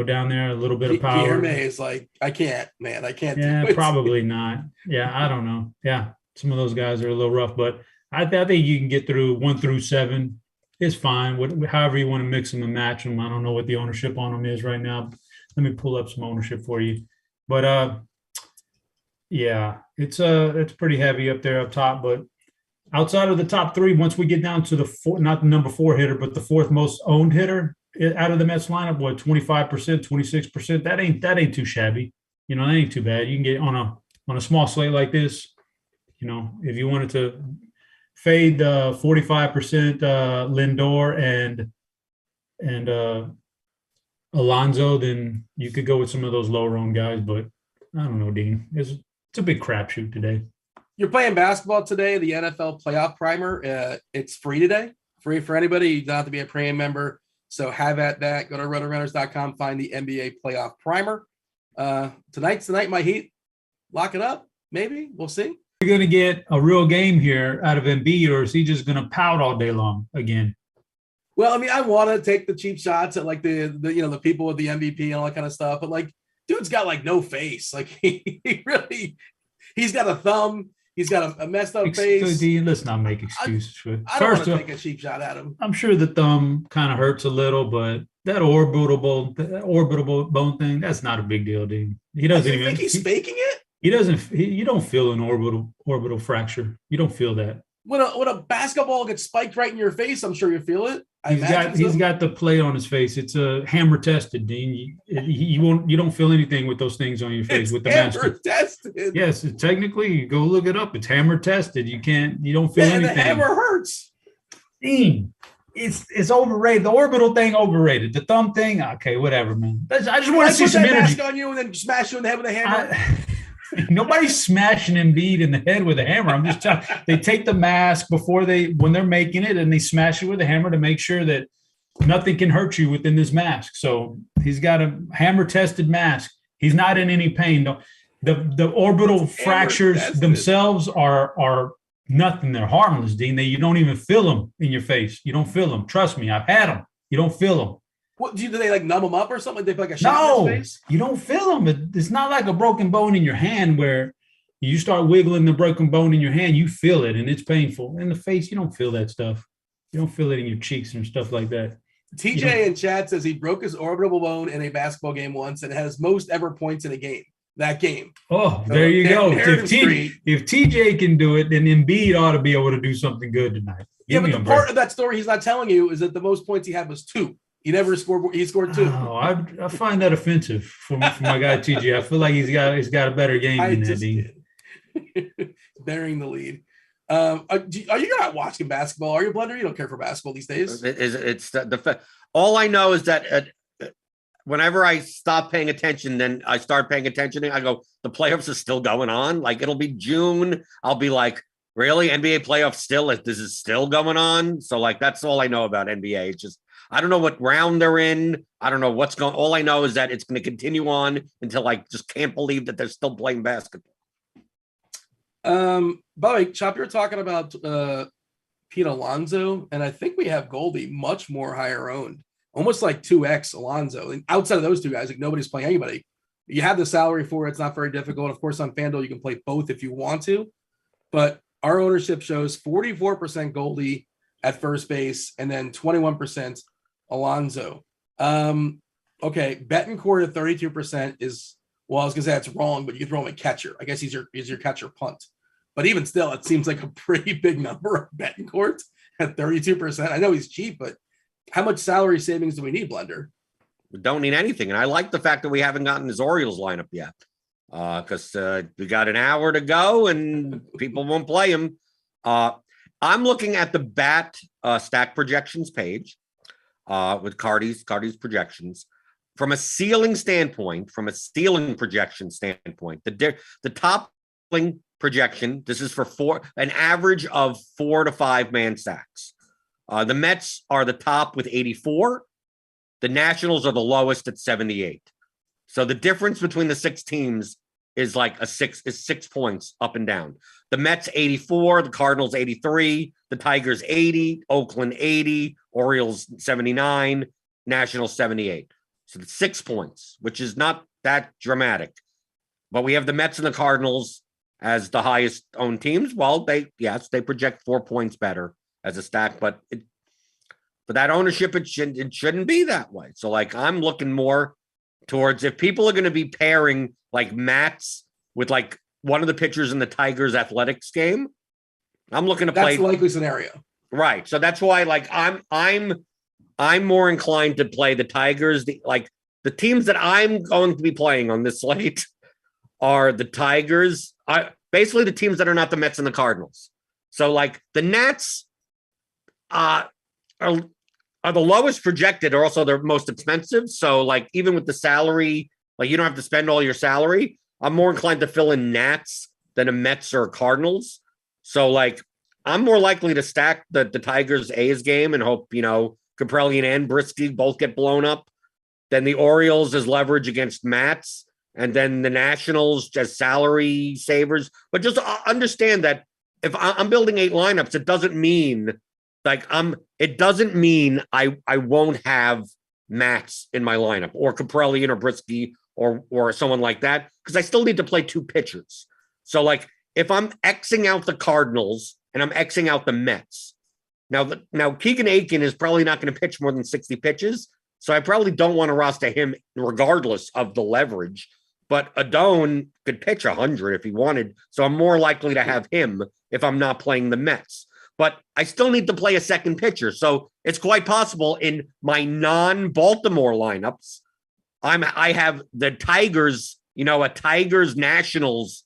down there, a little bit of power. Guilherme is like, I can't, man. I can't Yeah, do it. probably not. Yeah, I don't know. Yeah, some of those guys are a little rough, but I think you can get through 1 through 7. It's fine. However you want to mix them and match them. I don't know what the ownership on them is right now. Let me pull up some ownership for you. But yeah, it's pretty heavy up there up top. But outside of the top 3, once we get down to not the number 4 hitter, but the 4th most owned hitter out of the Mets lineup, 25%, 26%. That ain't too shabby. That ain't too bad. You can get on a small slate like this. If you wanted to fade 45% Lindor and Alonso, then you could go with some of those lower owned guys. But I don't know, Dean. It's a big crapshoot today. You're playing basketball today, the NFL playoff primer. It's free today, free for anybody. You don't have to be a premium member. So have at that. Go to Rotogrinders.com, find the NBA playoff primer. Tonight's the night, my Heat lock it up. Maybe we'll see. You're going to get a real game here out of Embiid, or is he just going to pout all day long again? Well, I mean, I want to take the cheap shots at like the people with the MVP and all that kind of stuff, but like, dude's got like no face. Like he's got a thumb. He's got a messed up face. Let's not make excuses for it. I don't want to take a cheap shot at him. I'm sure the thumb kind of hurts a little, but that orbital bone thing, that's not a big deal, dude. He doesn't even think he's faking it. He doesn't. You don't feel an orbital fracture. You don't feel that. When a basketball gets spiked right in your face, I'm sure you feel it. He's got the plate on his face. It's a hammer tested, Dean. You don't feel anything with those things on your face with the mask. Hammer tested. Yes, technically, you go look it up. It's hammer tested. You don't feel anything. The hammer hurts. Dean, it's overrated. The orbital thing overrated. The thumb thing, okay, whatever, man. I just want to see some energy. Mask on you and then smash you in the head with a hammer. Nobody's smashing Embiid in the head with a hammer. I'm just telling. They take the mask when they're making it, and they smash it with a hammer to make sure that nothing can hurt you within this mask. So he's got a hammer-tested mask. He's not in any pain. The orbital fractures themselves are nothing. They're harmless, Dean. You don't even feel them in your face. You don't feel them. Trust me, I've had them. You don't feel them. What do they like numb them up or something? They put like a shot in his face? You don't feel them. It's not like a broken bone in your hand where you start wiggling the broken bone in your hand. You feel it and it's painful. In the face, you don't feel that stuff. You don't feel it in your cheeks and stuff like that. TJ in chat says he broke his orbital bone in a basketball game once and has most ever points in a game. That game. Oh, there you go. If TJ can do it, then Embiid ought to be able to do something good tonight. But the part of that story he's not telling you is that the most points he had was 2. He never scored. He scored 2. Oh, I find that offensive for my guy TJ. I feel like he's got a better game than that. Dean. Burying the lead. Are you not watching basketball? Are you a blender? You don't care for basketball these days. It's all I know is that whenever I stop paying attention, then I start paying attention. And I go, the playoffs are still going on. Like it'll be June. I'll be like, really, NBA playoffs still? This is still going on. So like that's all I know about NBA. It's just. I don't know what round they're in. I don't know what's going. All I know is that it's going to continue on until I just can't believe that they're still playing basketball. By the way, Chop, you're talking about Pete Alonso, and I think we have Goldie much more higher owned, almost like 2x Alonso. And outside of those two guys, like nobody's playing anybody. You have the salary for it. It's not very difficult. Of course, on FanDuel, you can play both if you want to. But our ownership shows 44% Goldie at first base, and then 21% Alonso. Okay, Betancourt at 32% is, well, I was gonna say that's wrong, but you can throw him a catcher. I guess he's your catcher punt. But even still, it seems like a pretty big number of Betancourt at 32%. I know he's cheap, but how much salary savings do we need, Blender? We don't need anything. And I like the fact that we haven't gotten his Orioles lineup yet. Because we got an hour to go and people won't play him. I'm looking at the bat stack projections page. With Cardi's projections from a ceiling projection standpoint, the top projection. This is for an average of 4 to 5 man stacks. The Mets are the top with 84. The Nationals are the lowest at 78. So the difference between the 6 teams is like 6 points up and down. The Mets 84, the Cardinals 83, the Tigers 80, Oakland 80, Orioles 79, Nationals 78. So 6 points, which is not that dramatic. But we have the Mets and the Cardinals as the highest owned teams. Well, they project 4 points better as a stack, but for that ownership, it shouldn't be that way. So like I'm looking more towards if people are going to be pairing like Mats with like one of the pitchers in the Tigers Athletics game, I'm looking to play. That's the likely scenario. Right. So that's why like I'm more inclined to play the Tigers. The teams that I'm going to be playing on this slate are the Tigers, basically the teams that are not the Mets and the Cardinals. So like the Nats are the lowest projected, are also the most expensive. So like even with the salary, like you don't have to spend all your salary. I'm more inclined to fill in Nats than a Mets or Cardinals. So like I'm more likely to stack the Tigers A's game and hope, Kaprelian and Brisky both get blown up. Then the Orioles as leverage against Mats, and then the Nationals as salary savers. But just understand that if I'm building 8 lineups, it doesn't mean I won't have Mats in my lineup or Kaprelian or Brisky or someone like that, because I still need to play 2 pitchers. So like if I'm Xing out the Cardinals and I'm Xing out the Mets, now Keegan Aiken is probably not going to pitch more than 60 pitches. So I probably don't want to roster him regardless of the leverage, but Adone could pitch 100 if he wanted. So I'm more likely to have him if I'm not playing the Mets, but I still need to play a second pitcher. So it's quite possible in my non-Baltimore lineups, I have the Tigers, a Tigers Nationals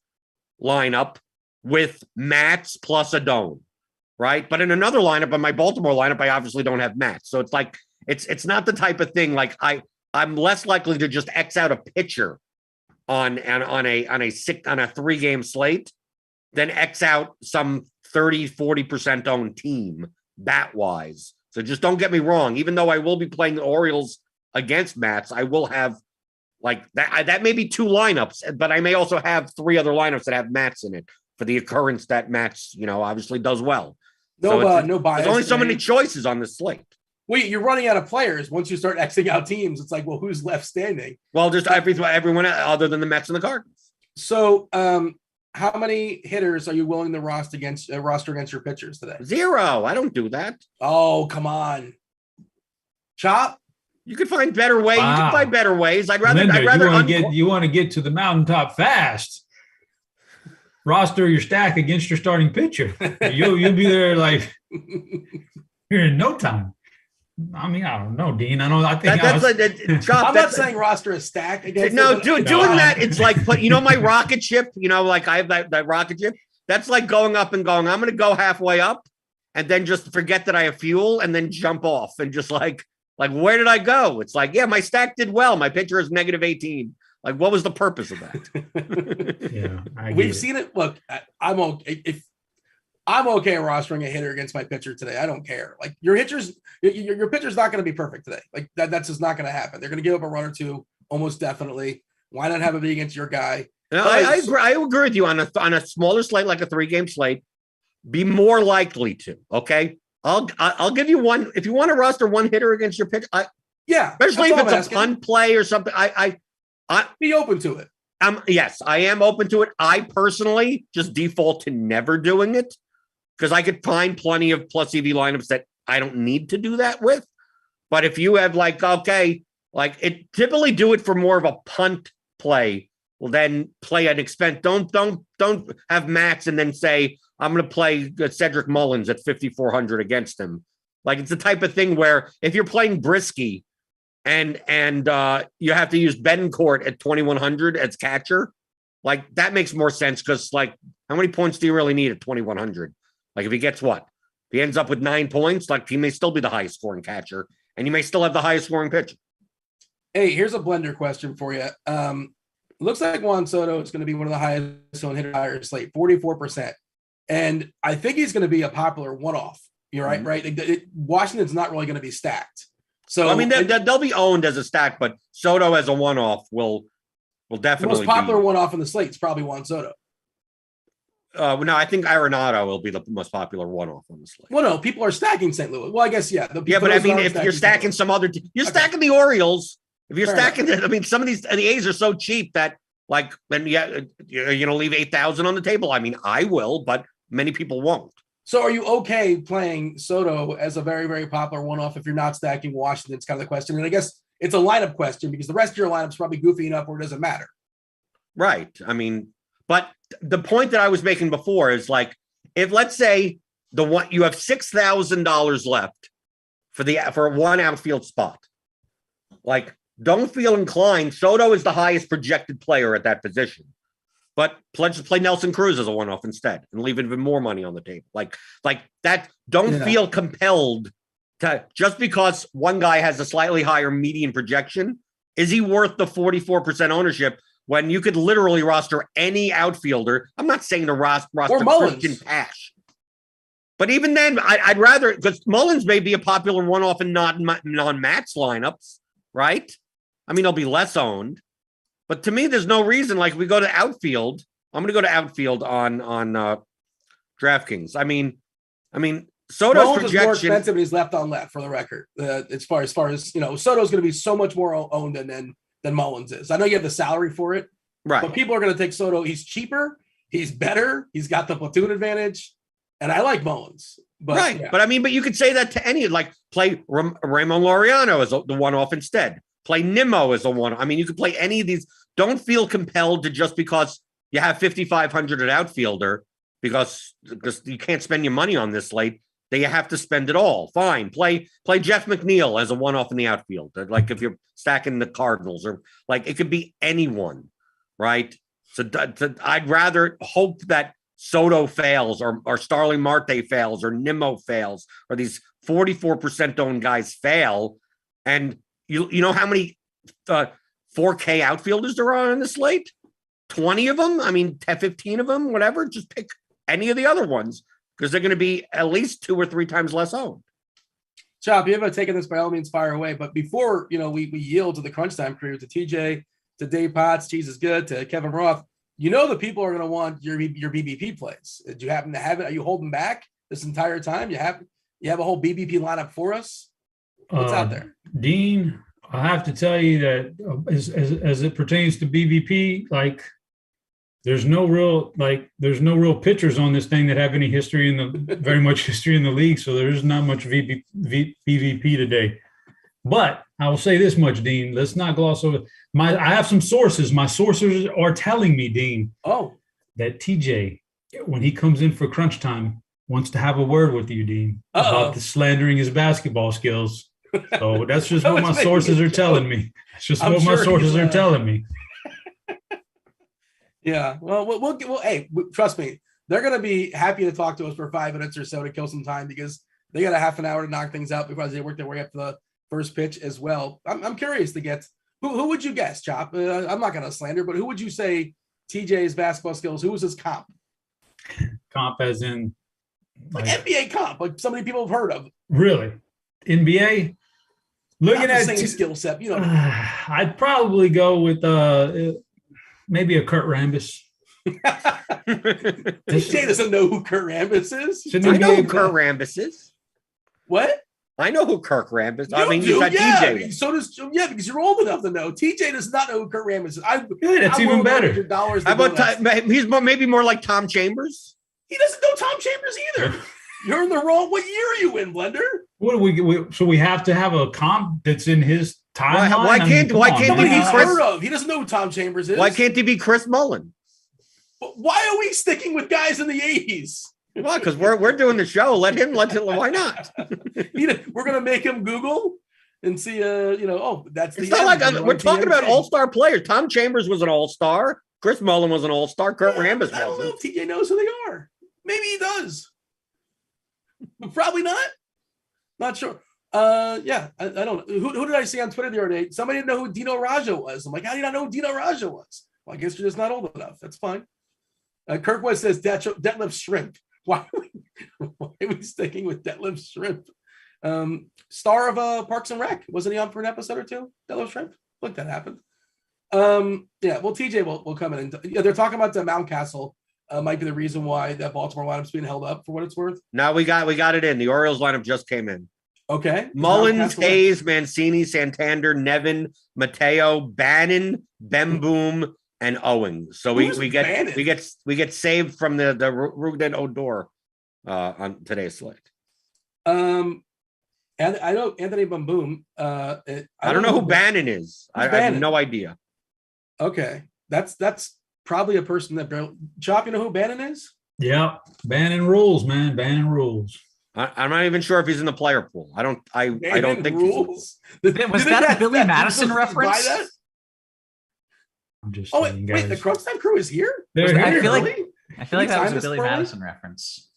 lineup with Mats plus Adone, right? But in another lineup, in my Baltimore lineup, I obviously don't have Mats. So it's like, it's not the type of thing like I'm less likely to just X out a pitcher on a 3-game slate than X out some 30-40% owned team bat wise. So just don't get me wrong. Even though I will be playing the Orioles against Mats, I will have like that may be 2 lineups, but I may also have 3 other lineups that have Mats in it for the occurrence that Mats, obviously does well. No bias. There's only so many choices on this slate. Wait, you're running out of players. Once you start Xing out teams, it's like, well, who's left standing? Well, just everyone other than the Mets and the Cardinals. So, how many hitters are you willing to roster against your pitchers today? 0. I don't do that. Oh, come on. Chop? You could find better ways. Wow. You can find better ways. You want to get to the mountaintop fast. Roster your stack against your starting pitcher. You'll be there like here in no time. I mean, I don't know, Dean. I think I'm not saying roster a stack against. No, doing that, it's like, but my rocket ship. Like I have that rocket ship. That's like going up and going. I'm going to go halfway up, and then just forget that I have fuel, and then jump off, and just like where did I go? It's like, yeah, my stack did well. My pitcher is -18. Like, what was the purpose of that? Yeah, we've seen it. Look, I'm okay if I'm okay rostering a hitter against my pitcher today. I don't care. Like your pitcher's not going to be perfect today. Like that's just not going to happen. They're going to give up a run or 2, almost definitely. Why not have it be against your guy? No, I agree. I agree with you on a smaller slate, like a 3-game slate. Be more likely to. Okay, I'll give you one if you want to roster one hitter against your pitcher. Especially if it's a punt play or something. I be open to it. Yes, I am open to it. I personally just default to never doing it because I could find plenty of plus EV lineups that I don't need to do that with. But if you have it typically do it for more of a punt play. Well, then play at expense. Don't have Mats and then say I'm going to play Cedric Mullins at 5,400 against him. Like it's the type of thing where if you're playing Brisky and you have to use Betancourt at 2,100 as catcher, like that makes more sense because like how many points do you really need at 2,100? Like if he gets what? If he ends up with 9 points, like he may still be the highest scoring catcher and you may still have the highest scoring pitcher. Hey, here's a blender question for you. looks like Juan Soto is going to be one of the highest on hitter slate, 44%. And I think he's going to be a popular one-off. You're right, right? Washington's not really going to be stacked. So well, I mean, they'll be owned as a stack, but Soto as a one-off will definitely the most popular one-off in the slate is probably Juan Soto. No, I think Arenado will be the most popular one-off on the slate. Well, no, people are stacking St. Louis. Well, I guess, yeah. But I mean, if you're stacking some other, you're stacking the Orioles. If you're stacking it, I mean, some of the A's are so cheap that, like, then you're going to leave 8,000 on the table. I mean, I will, but many people won't. So are you okay playing Soto as a very, very popular one-off if you're not stacking Washington? It's kind of the question. And I guess it's a lineup question because the rest of your lineup's probably goofy enough where it doesn't matter. Right. I mean, but the point that I was making before is like, if let's say you have $6,000 left for one outfield spot, like, don't feel inclined. Soto is the highest projected player at that position, but just play Nelson Cruz as a one-off instead and leave even more money on the table. Like that. Don't feel compelled to, just because one guy has a slightly higher median projection. Is he worth the 44% ownership when you could literally roster any outfielder? I'm not saying to roster Christian Pash, but even then, I'd rather, because Mullins may be a popular one-off and not on Matt's lineups, right? I mean, he'll be less owned, but to me, there's no reason. Like, we go to outfield. I'm going to go to outfield on DraftKings. I mean, Soto's Mullins projection is more expensive, and he's left on left for the record. As far as Soto's going to be so much more owned than Mullins is. I know you have the salary for it, right? But people are going to take Soto. He's cheaper. He's better. He's got the platoon advantage, and I like Mullins. But, right. Yeah. But you could say that to any, like, play Ramon Laureano as the one-off instead. Play Nimmo as a one. I mean, you could play any of these. Don't feel compelled to, just because you have 5,500 at outfielder, because you can't spend your money on this slate, that you have to spend it all. Fine. Play Jeff McNeil as a one-off in the outfield. Like, if you're stacking the Cardinals, or like, it could be anyone, right? So I'd rather hope that Soto fails, or Starling Marte fails, or Nimmo fails, or these 44% owned guys fail. And you know how many 4K outfielders there are on the slate? 20 of them? I mean, 15 of them, whatever. Just pick any of the other ones, because they're going to be at least 2 or 3 times less owned. Chop, you haven't taken this, by all means, fire away. But before, we yield to the crunch time crew, to TJ, to Dave Potts, Cheeseisgood, to Kevin Roth, the people are going to want your BBP plays. Did you happen to have it? Are you holding back this entire time? You have a whole BBP lineup for us? What's out there? Dean, I have to tell you that as it pertains to BBP, like, there's no real pitchers on this thing that have any history very much history in the league. So there's not much BVP today. But I will say this much, Dean. Let's not gloss over. I have some sources. My sources are telling me, Dean, that TJ, when he comes in for crunch time, wants to have a word with you, Dean, about the slandering his basketball skills. So that's just what my sources are telling me. It's just what my sources are telling me. Yeah. Well, hey, trust me, they're going to be happy to talk to us for 5 minutes or so to kill some time, because they got a half an hour to knock things out because they work their way up to the first pitch as well. I'm curious to get who would you guess, Chop? I'm not going to slander, but who would you say TJ's basketball skills? Who was his comp? Comp as in like NBA comp, like somebody people have heard of. Really? NBA? Looking at the same skill set, I'd probably go with maybe a Kurt Rambis. TJ doesn't know who Kurt Rambis is. I know who Kurt Rambis is. What? I know who Kirk Rambis is. I mean, you got TJ. So does because you're old enough to know. TJ does not know who Kurt Rambis is. That's even better. How about he's maybe more like Tom Chambers? He doesn't know Tom Chambers either. You're in the wrong. What year are you in, Blender? What do so we have to have a comp that's in his timeline? Why can't he be heard of? He doesn't know who Tom Chambers is. Why can't he be Chris Mullin? Why are we sticking with guys in the 80s? Well, because we're doing the show. Let him. Why not? We're gonna make him Google and see. That's. It's not like we're talking about all-star players. Tom Chambers was an all-star. Chris Mullin was an all-star. Kurt Rambis wasn't. I don't know if TJ knows who they are. Maybe he does. Probably not. Not sure. I don't know. Who did I see on Twitter the other day? Somebody didn't know who Dino Raja was. I'm like, how do you not know who Dino Raja was? Well, I guess you're just not old enough. That's fine. Kirkwood says Detlef Shrimp. Why are we sticking with Detlef Shrimp? Star of Parks and Rec. Wasn't he on for an episode or two? Detlef Shrimp? Look, that happened. Yeah, well, TJ will come in. And they're talking about the Mountcastle. Might be the reason why that Baltimore lineup's being held up, for what it's worth. No, we got it in. The Orioles lineup just came in. Okay. Mullins, Hayes, Mancini, Santander, Nevin, Mateo, Bannon, Bemboom, and Owens. So we get saved from the Rugden Odor on today's slate. And I know Anthony Bemboom. I don't know who Bannon is. I have no idea. Okay, that's probably a person that Chop. You know who Bannon is? Yeah, Bannon rules, man. Bannon rules. I'm not even sure if he's in the player pool. I don't think rules. Was that a Billy Madison reference? I'm just saying, wait, the Crux Time crew is here? I feel like that was a Billy Madison reference.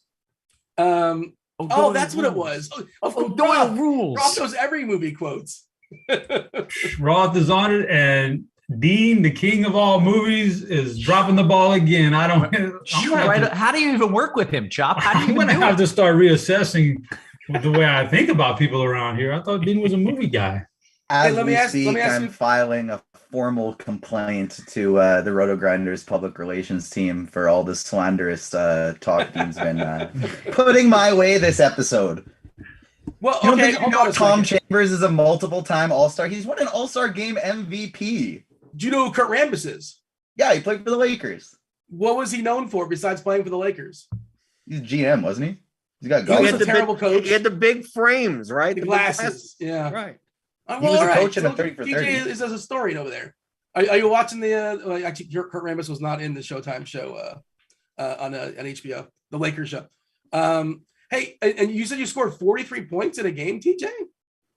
That's what it was. Doyle rules. Roth knows every movie quotes. Roth is on it, and Dean, the king of all movies, is dropping the ball again. How do you even work with him, Chop? How do you even have to start reassessing the way I think about people around here? I thought Dean was a movie guy. As we speak, I'm filing a formal complaint to the Rotogrinders public relations team for all the slanderous talk Dean's been putting my way this episode. Well, you don't think Tom Chambers is a multiple-time All-Star? He's won an All-Star game MVP. Do you know who Kurt Rambis is? Yeah, he played for the Lakers. What was he known for besides playing for the Lakers? He's GM, wasn't he? He was a terrible coach. He had the big frames, right? The glasses. Yeah. Right. He was a coach in a 30 for 30. TJ is a historian over there. Are you watching the actually Kurt Rambis was not in the Showtime show on HBO, the Lakers show. Hey, and you said you scored 43 points in a game, TJ?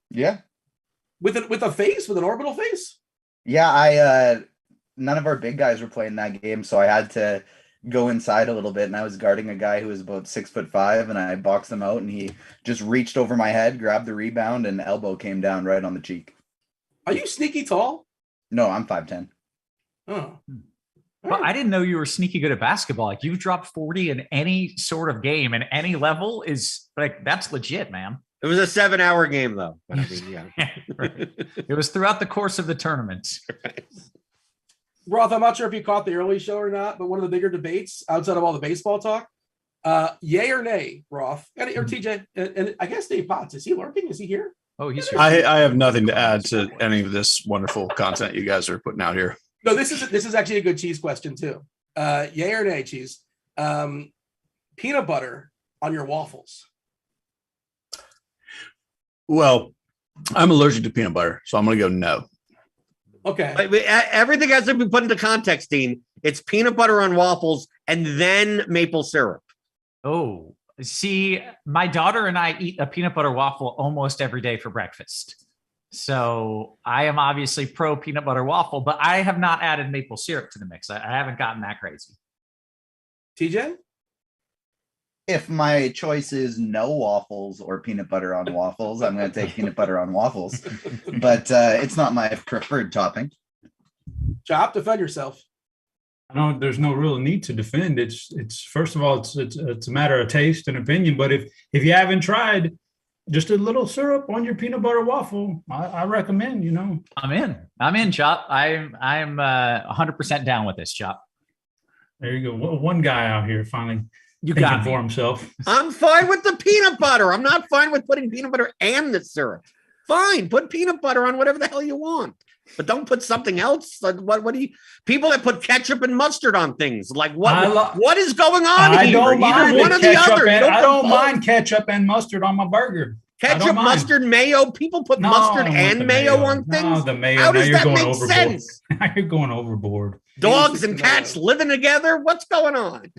Yeah. With an orbital face? Yeah, none of our big guys were playing that game, so I had to go inside a little bit, and I was guarding a guy who was about 6'5", and I boxed him out, and he just reached over my head, grabbed the rebound, and elbow came down right on the cheek. Are you sneaky tall? No, I'm 5'10". Oh. Well, I didn't know you were sneaky good at basketball. Like, you've dropped 40 in any sort of game and any level is like, that's legit, man. It was a 7-hour game though. But I mean, yeah. Right. It was throughout the course of the tournament. Right. Roth, I'm not sure if you caught the early show or not, but one of the bigger debates outside of all the baseball talk, yay or nay, Roth, or TJ, and I guess Dave Potts, is he lurking? Is he here? Oh, he's here. I have nothing to add to any of this wonderful content you guys are putting out here. No, this is actually a good cheese question too. Yay or nay, cheese? Peanut butter on your waffles. Well, I'm allergic to peanut butter, so I'm going to go no. Okay. Everything has to be put into context, Dean. It's peanut butter on waffles and then maple syrup. Oh, see, my daughter and I eat a peanut butter waffle almost every day for breakfast. So I am obviously pro peanut butter waffle, but I have not added maple syrup to the mix. I haven't gotten that crazy. TJ? If my choice is no waffles or peanut butter on waffles, I'm going to take peanut butter on waffles. But it's not my preferred topping. Chop, defend yourself. There's no real need to defend. It's first of all, it's a matter of taste and opinion. But if you haven't tried, just a little syrup on your peanut butter waffle, I recommend. I'm in, Chop. I'm 100% down with this, Chop. There you go. One guy out here finally. You got for himself. I'm fine with the peanut butter. I'm not fine with putting peanut butter and the syrup. Fine, put peanut butter on whatever the hell you want, but don't put something else. Like what do you? People that put ketchup and mustard on things, like what is going on here? I don't mind one or the other. I don't mind ketchup and mustard on my burger. Ketchup, mustard, mayo. People put mustard and mayo on things. No, the mayo. How does that make sense? Now you're going overboard. Dogs and cats living together. What's going on?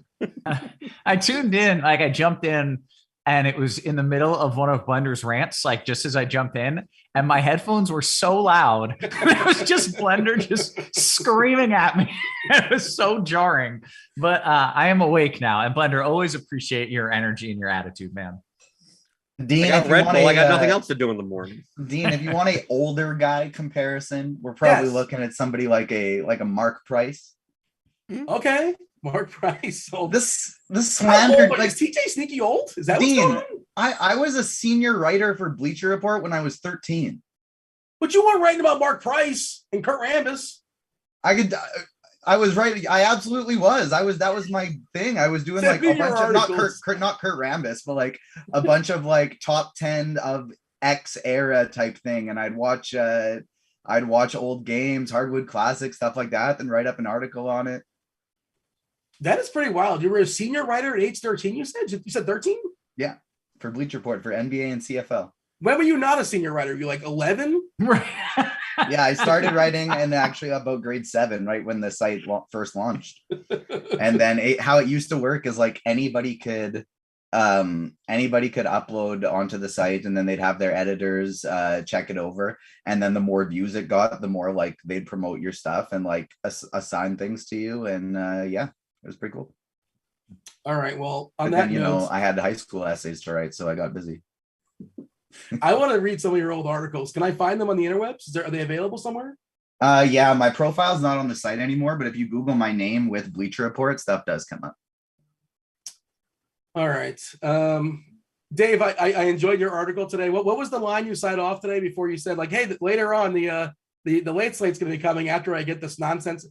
I tuned in, like I jumped in, and it was in the middle of one of Blender's rants, like just as I jumped in, and my headphones were so loud. It was just Blender just screaming at me. It was so jarring. But I am awake now, and Blender, always appreciate your energy and your attitude, man. Dean, I got Red Bull. I got nothing else to do in the morning. Dean, if you want an older guy comparison, we're probably looking at somebody like a Mark Price. Okay, Mark Price. Old. This How slander, old? like Is TJ Sneaky old? Is that Dean, what's going on? I was a senior writer for Bleacher Report when I was 13. But you weren't writing about Mark Price and Kurt Rambis. I was writing. I absolutely was. That was my thing. I was doing Send like me a your bunch of not articles. Kurt Rambis, but like a bunch of like top 10 of X era type thing. And I'd watch old games, hardwood classics, stuff like that, then write up an article on it. That is pretty wild. You were a senior writer at age 13, you said? You said 13? Yeah, for Bleacher Report, for NBA and CFL. When were you not a senior writer? You like 11? Right. Yeah, I started writing and actually about grade 7, right when the site first launched. And then how it used to work is like anybody could upload onto the site, and then they'd have their editors check it over, and then the more views it got, the more like they'd promote your stuff and like assign things to you. And yeah, it was pretty cool. All right. Well, on But that then, you note, know, I had high school essays to write, so I got busy. I want to read some of your old articles. Can I find them on the interwebs? Are they available somewhere? Yeah, my profile's not on the site anymore, but if you Google my name with Bleacher Report, stuff does come up. All right. Dave, I enjoyed your article today. What was the line you signed off today before you said like, hey, later on the late slate's going to be coming after I get this nonsense?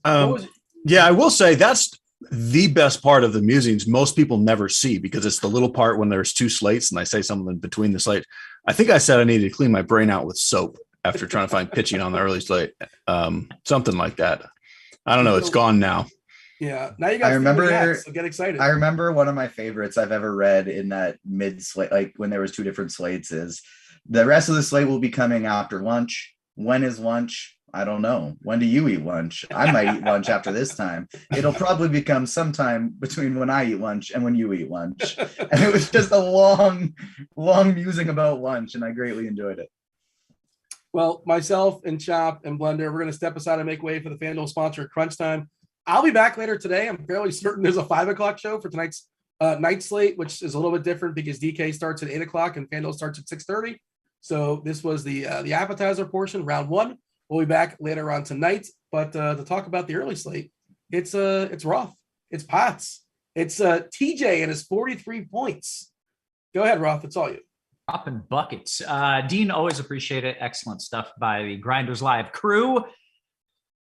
Yeah, I will say that's the best part of the musings. Most people never see because it's the little part when there's 2 slates and I say something between the slate. I think I said I needed to clean my brain out with soap after trying to find pitching on the early slate. Something like that. I don't know. It's gone now. Yeah. Now you got. I remember. So get excited. I remember one of my favorites I've ever read in that mid slate, like when there was 2 different slates, is the rest of the slate will be coming after lunch. When is lunch? I don't know. When do you eat lunch? I might eat lunch after this time. It'll probably become sometime between when I eat lunch and when you eat lunch. And it was just a long musing about lunch, and I greatly enjoyed it. Well, myself and Chop and Blender, we're going to step aside and make way for the FanDuel sponsor, Crunch Time. I'll be back later today. I'm fairly certain there's a 5 o'clock show for tonight's night slate, which is a little bit different because DK starts at 8 o'clock and FanDuel starts at 6:30. So this was the appetizer portion, round 1. We'll be back later on tonight, but to talk about the early slate, it's Roth, it's Potts, it's TJ and his 43 points. Go ahead, Roth. It's all you. Dropping buckets. Dean, always appreciate it. Excellent stuff by the GrindersLive crew.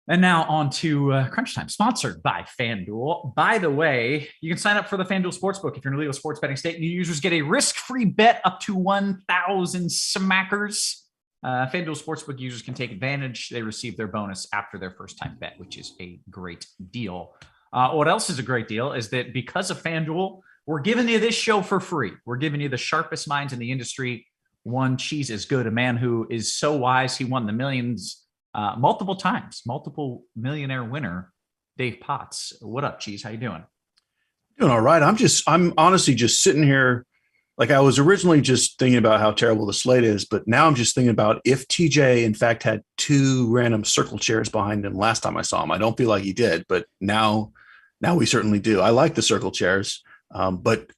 And now on to Crunch Time, sponsored by FanDuel. By the way, you can sign up for the FanDuel Sportsbook if you're in a legal sports betting state. New users get a risk-free bet up to 1,000 smackers. FanDuel Sportsbook users can take advantage. They receive their bonus after their first-time bet, which is a great deal. What else is a great deal is that because of FanDuel, we're giving you this show for free. We're giving you the sharpest minds in the industry. One, Cheeseisgood, a man who is so wise, he won the millions multiple times, multiple millionaire winner, Dave Potts. What up, Cheese? How you doing? Doing all right. I'm honestly just sitting here. Like I was originally just thinking about how terrible the slate is, but now I'm just thinking about if TJ in fact had 2 random circle chairs behind him last time I saw him. I don't feel like he did, but now we certainly do. I like the circle chairs, but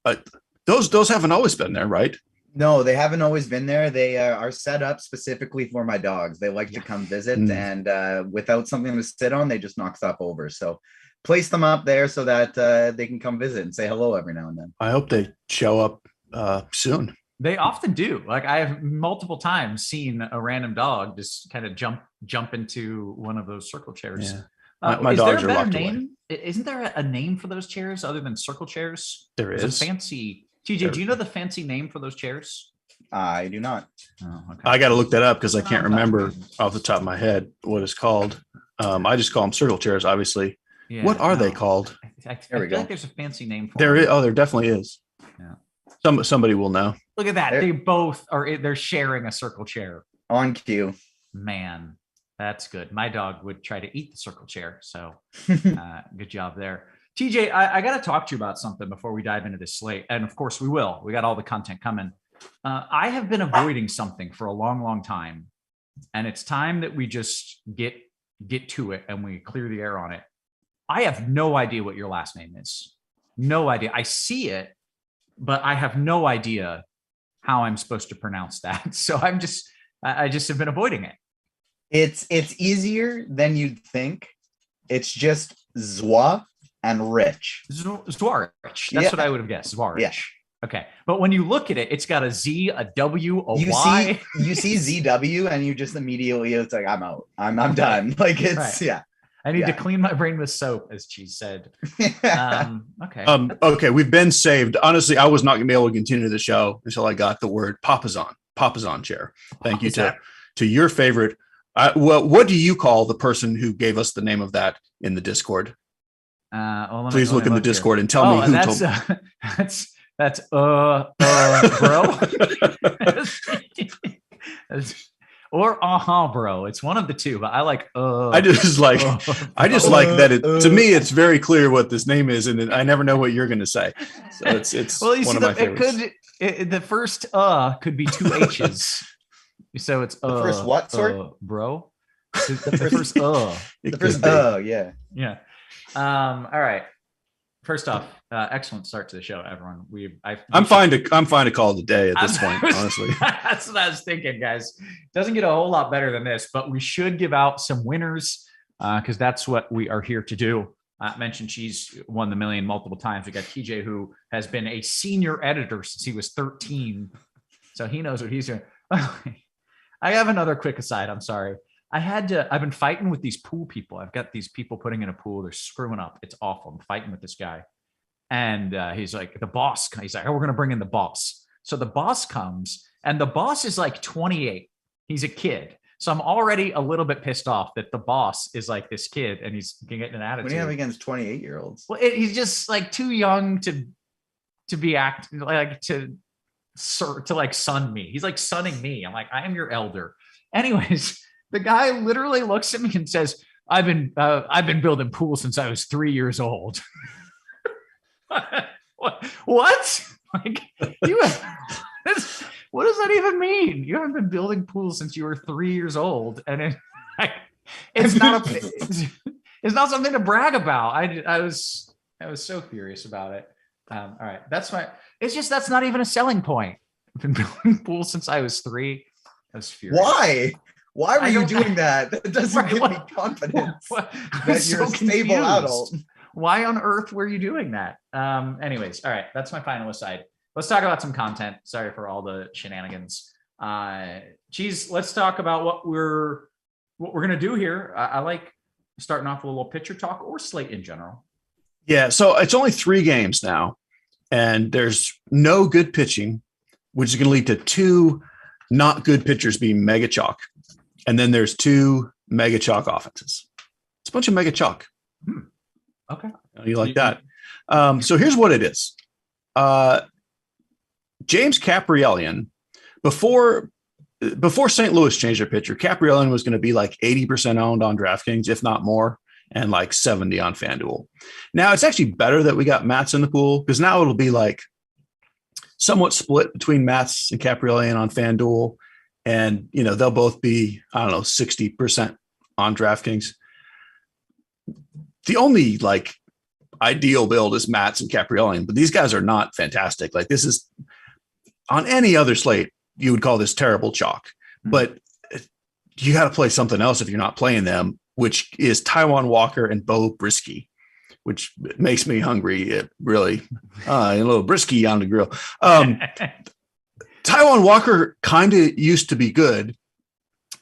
those haven't always been there, right? No, they haven't always been there. They are set up specifically for my dogs. They like to come visit, and without something to sit on, they just knock stuff over. So place them up there so that they can come visit and say hello every now and then. I hope they show up soon. They often do. Like I have multiple times seen a random dog just kind of jump into one of those circle chairs. Yeah. My dogs are locked away. Isn't there a name for those chairs other than circle chairs? There is. There's a fancy. TJ, do you know the fancy name for those chairs? I do not. Oh, okay. I got to look that up because I can't remember off the top of my head what it's called. I just call them circle chairs, obviously. Yeah, what are they called? I feel like there's a fancy name for there. them. There definitely is. Yeah. Somebody will know. Look at that. They both are. They're sharing a circle chair. On cue. Man, that's good. My dog would try to eat the circle chair. So good job there. TJ, I got to talk to you about something before we dive into this slate. And of course we will. We got all the content coming. I have been avoiding something for a long, long time. And it's time that we just get to it and we clear the air on it. I have no idea what your last name is. No idea. I see it, but I have no idea how I'm supposed to pronounce that. So I just have been avoiding it. It's easier than you'd think. It's just Zwa, and Rich. Zwarych. That's what I would have guessed. Zwarych. Yeah. Okay. But when you look at it, it's got a Z, a W, a You Y. you see ZW and you just immediately, it's like, I'm out. I'm done. Like it's, Right. yeah. I need to clean my brain with soap, as Cheese said. Okay. Okay, we've been saved. Honestly, I was not going to be able to continue the show until I got the word Papazon chair. Thank you to your favorite. Well, what do you call the person who gave us the name of that in the Discord? Please look in the Discord and tell me who told me. That's bro. Or bro. It's one of the two, but I like I just like that it, to me it's very clear what this name is, and I never know what you're going to say. So it's well, you one see, of my favorites. The first could be two H's. So it's the first what sort? Bro. The first The first yeah. All right. First off, excellent start to the show, everyone. I'm fine to call it a day at this point, honestly. That's what I was thinking, guys. Doesn't get a whole lot better than this, but we should give out some winners because that's what we are here to do. I mentioned Cheese won the million multiple times. We got TJ, who has been a senior editor since he was 13, so he knows what he's doing. I have another quick aside. I'm sorry. I've been fighting with these pool people. I've got these people putting in a pool. They're screwing up. It's awful. I'm fighting with this guy. And he's like, the boss. He's like, oh, we're going to bring in the boss. So the boss comes, and the boss is like 28. He's a kid. So I'm already a little bit pissed off that the boss is like this kid and he's getting an attitude. What do you have against 28-year-olds? Well, he's just like too young to be to like son me. He's like sonning me. I'm like, I am your elder. Anyways. The guy literally looks at me and says, I've been building pools since I was 3 years old. What? Like what does that even mean? You haven't been building pools since you were 3 years old. And it's not something to brag about. I was so curious about it. All right. That's not even a selling point. I've been building pools since I was 3. I was furious. Why were you doing that? That doesn't give me confidence that you're a stable adult. Why on earth were you doing that? Anyways, all right. That's my final aside. Let's talk about some content. Sorry for all the shenanigans. Cheese, let's talk about what we're gonna do here. I like starting off with a little pitcher talk or slate in general. Yeah, so it's only 3 games now, and there's no good pitching, which is going to lead to 2 not good pitchers being mega chalk. And then there's 2 mega chalk offenses. It's a bunch of mega chalk. Okay. You like that? So here's what it is. James Kaprielian, before St. Louis changed their pitcher, Kaprielian was going to be like 80% owned on DraftKings, if not more, and like 70 on Fanduel. Now it's actually better that we got Matz in the pool, because now it'll be like somewhat split between Matz and Kaprielian on Fanduel. And, they'll both be, 60% on DraftKings. The only ideal build is Matz and Kaprielian, but these guys are not fantastic. Like, this is on any other slate, you would call this terrible chalk, but you got to play something else if you're not playing them, which is Taijuan Walker and Bo Brisky, which makes me hungry. It really, a little brisky on the grill. Taijuan Walker kind of used to be good,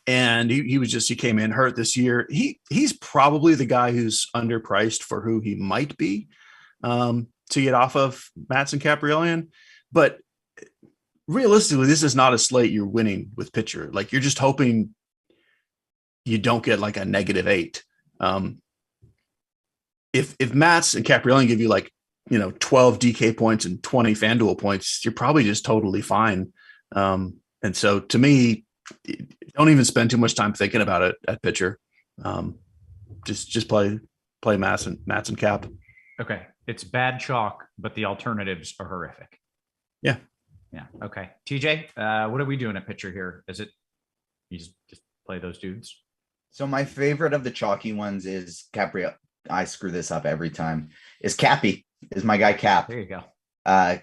and he came in hurt this year. He's probably the guy who's underpriced for who he might be to get off of Matz and Kaprielian. But realistically, this is not a slate you're winning with pitcher. Like, you're just hoping you don't get like a -8. If Matz and Kaprielian give you 12 DK points and 20 Fanduel points, you're probably just totally fine. And so to me, don't even spend too much time thinking about it at pitcher. Just play Matz and Cap. Okay. It's bad chalk, but the alternatives are horrific. Yeah. Yeah. Okay. TJ, what are we doing at pitcher here? Is it you just play those dudes? So my favorite of the chalky ones is Capri. I screw this up every time. Is Cappy. Is my guy Cap. There you go.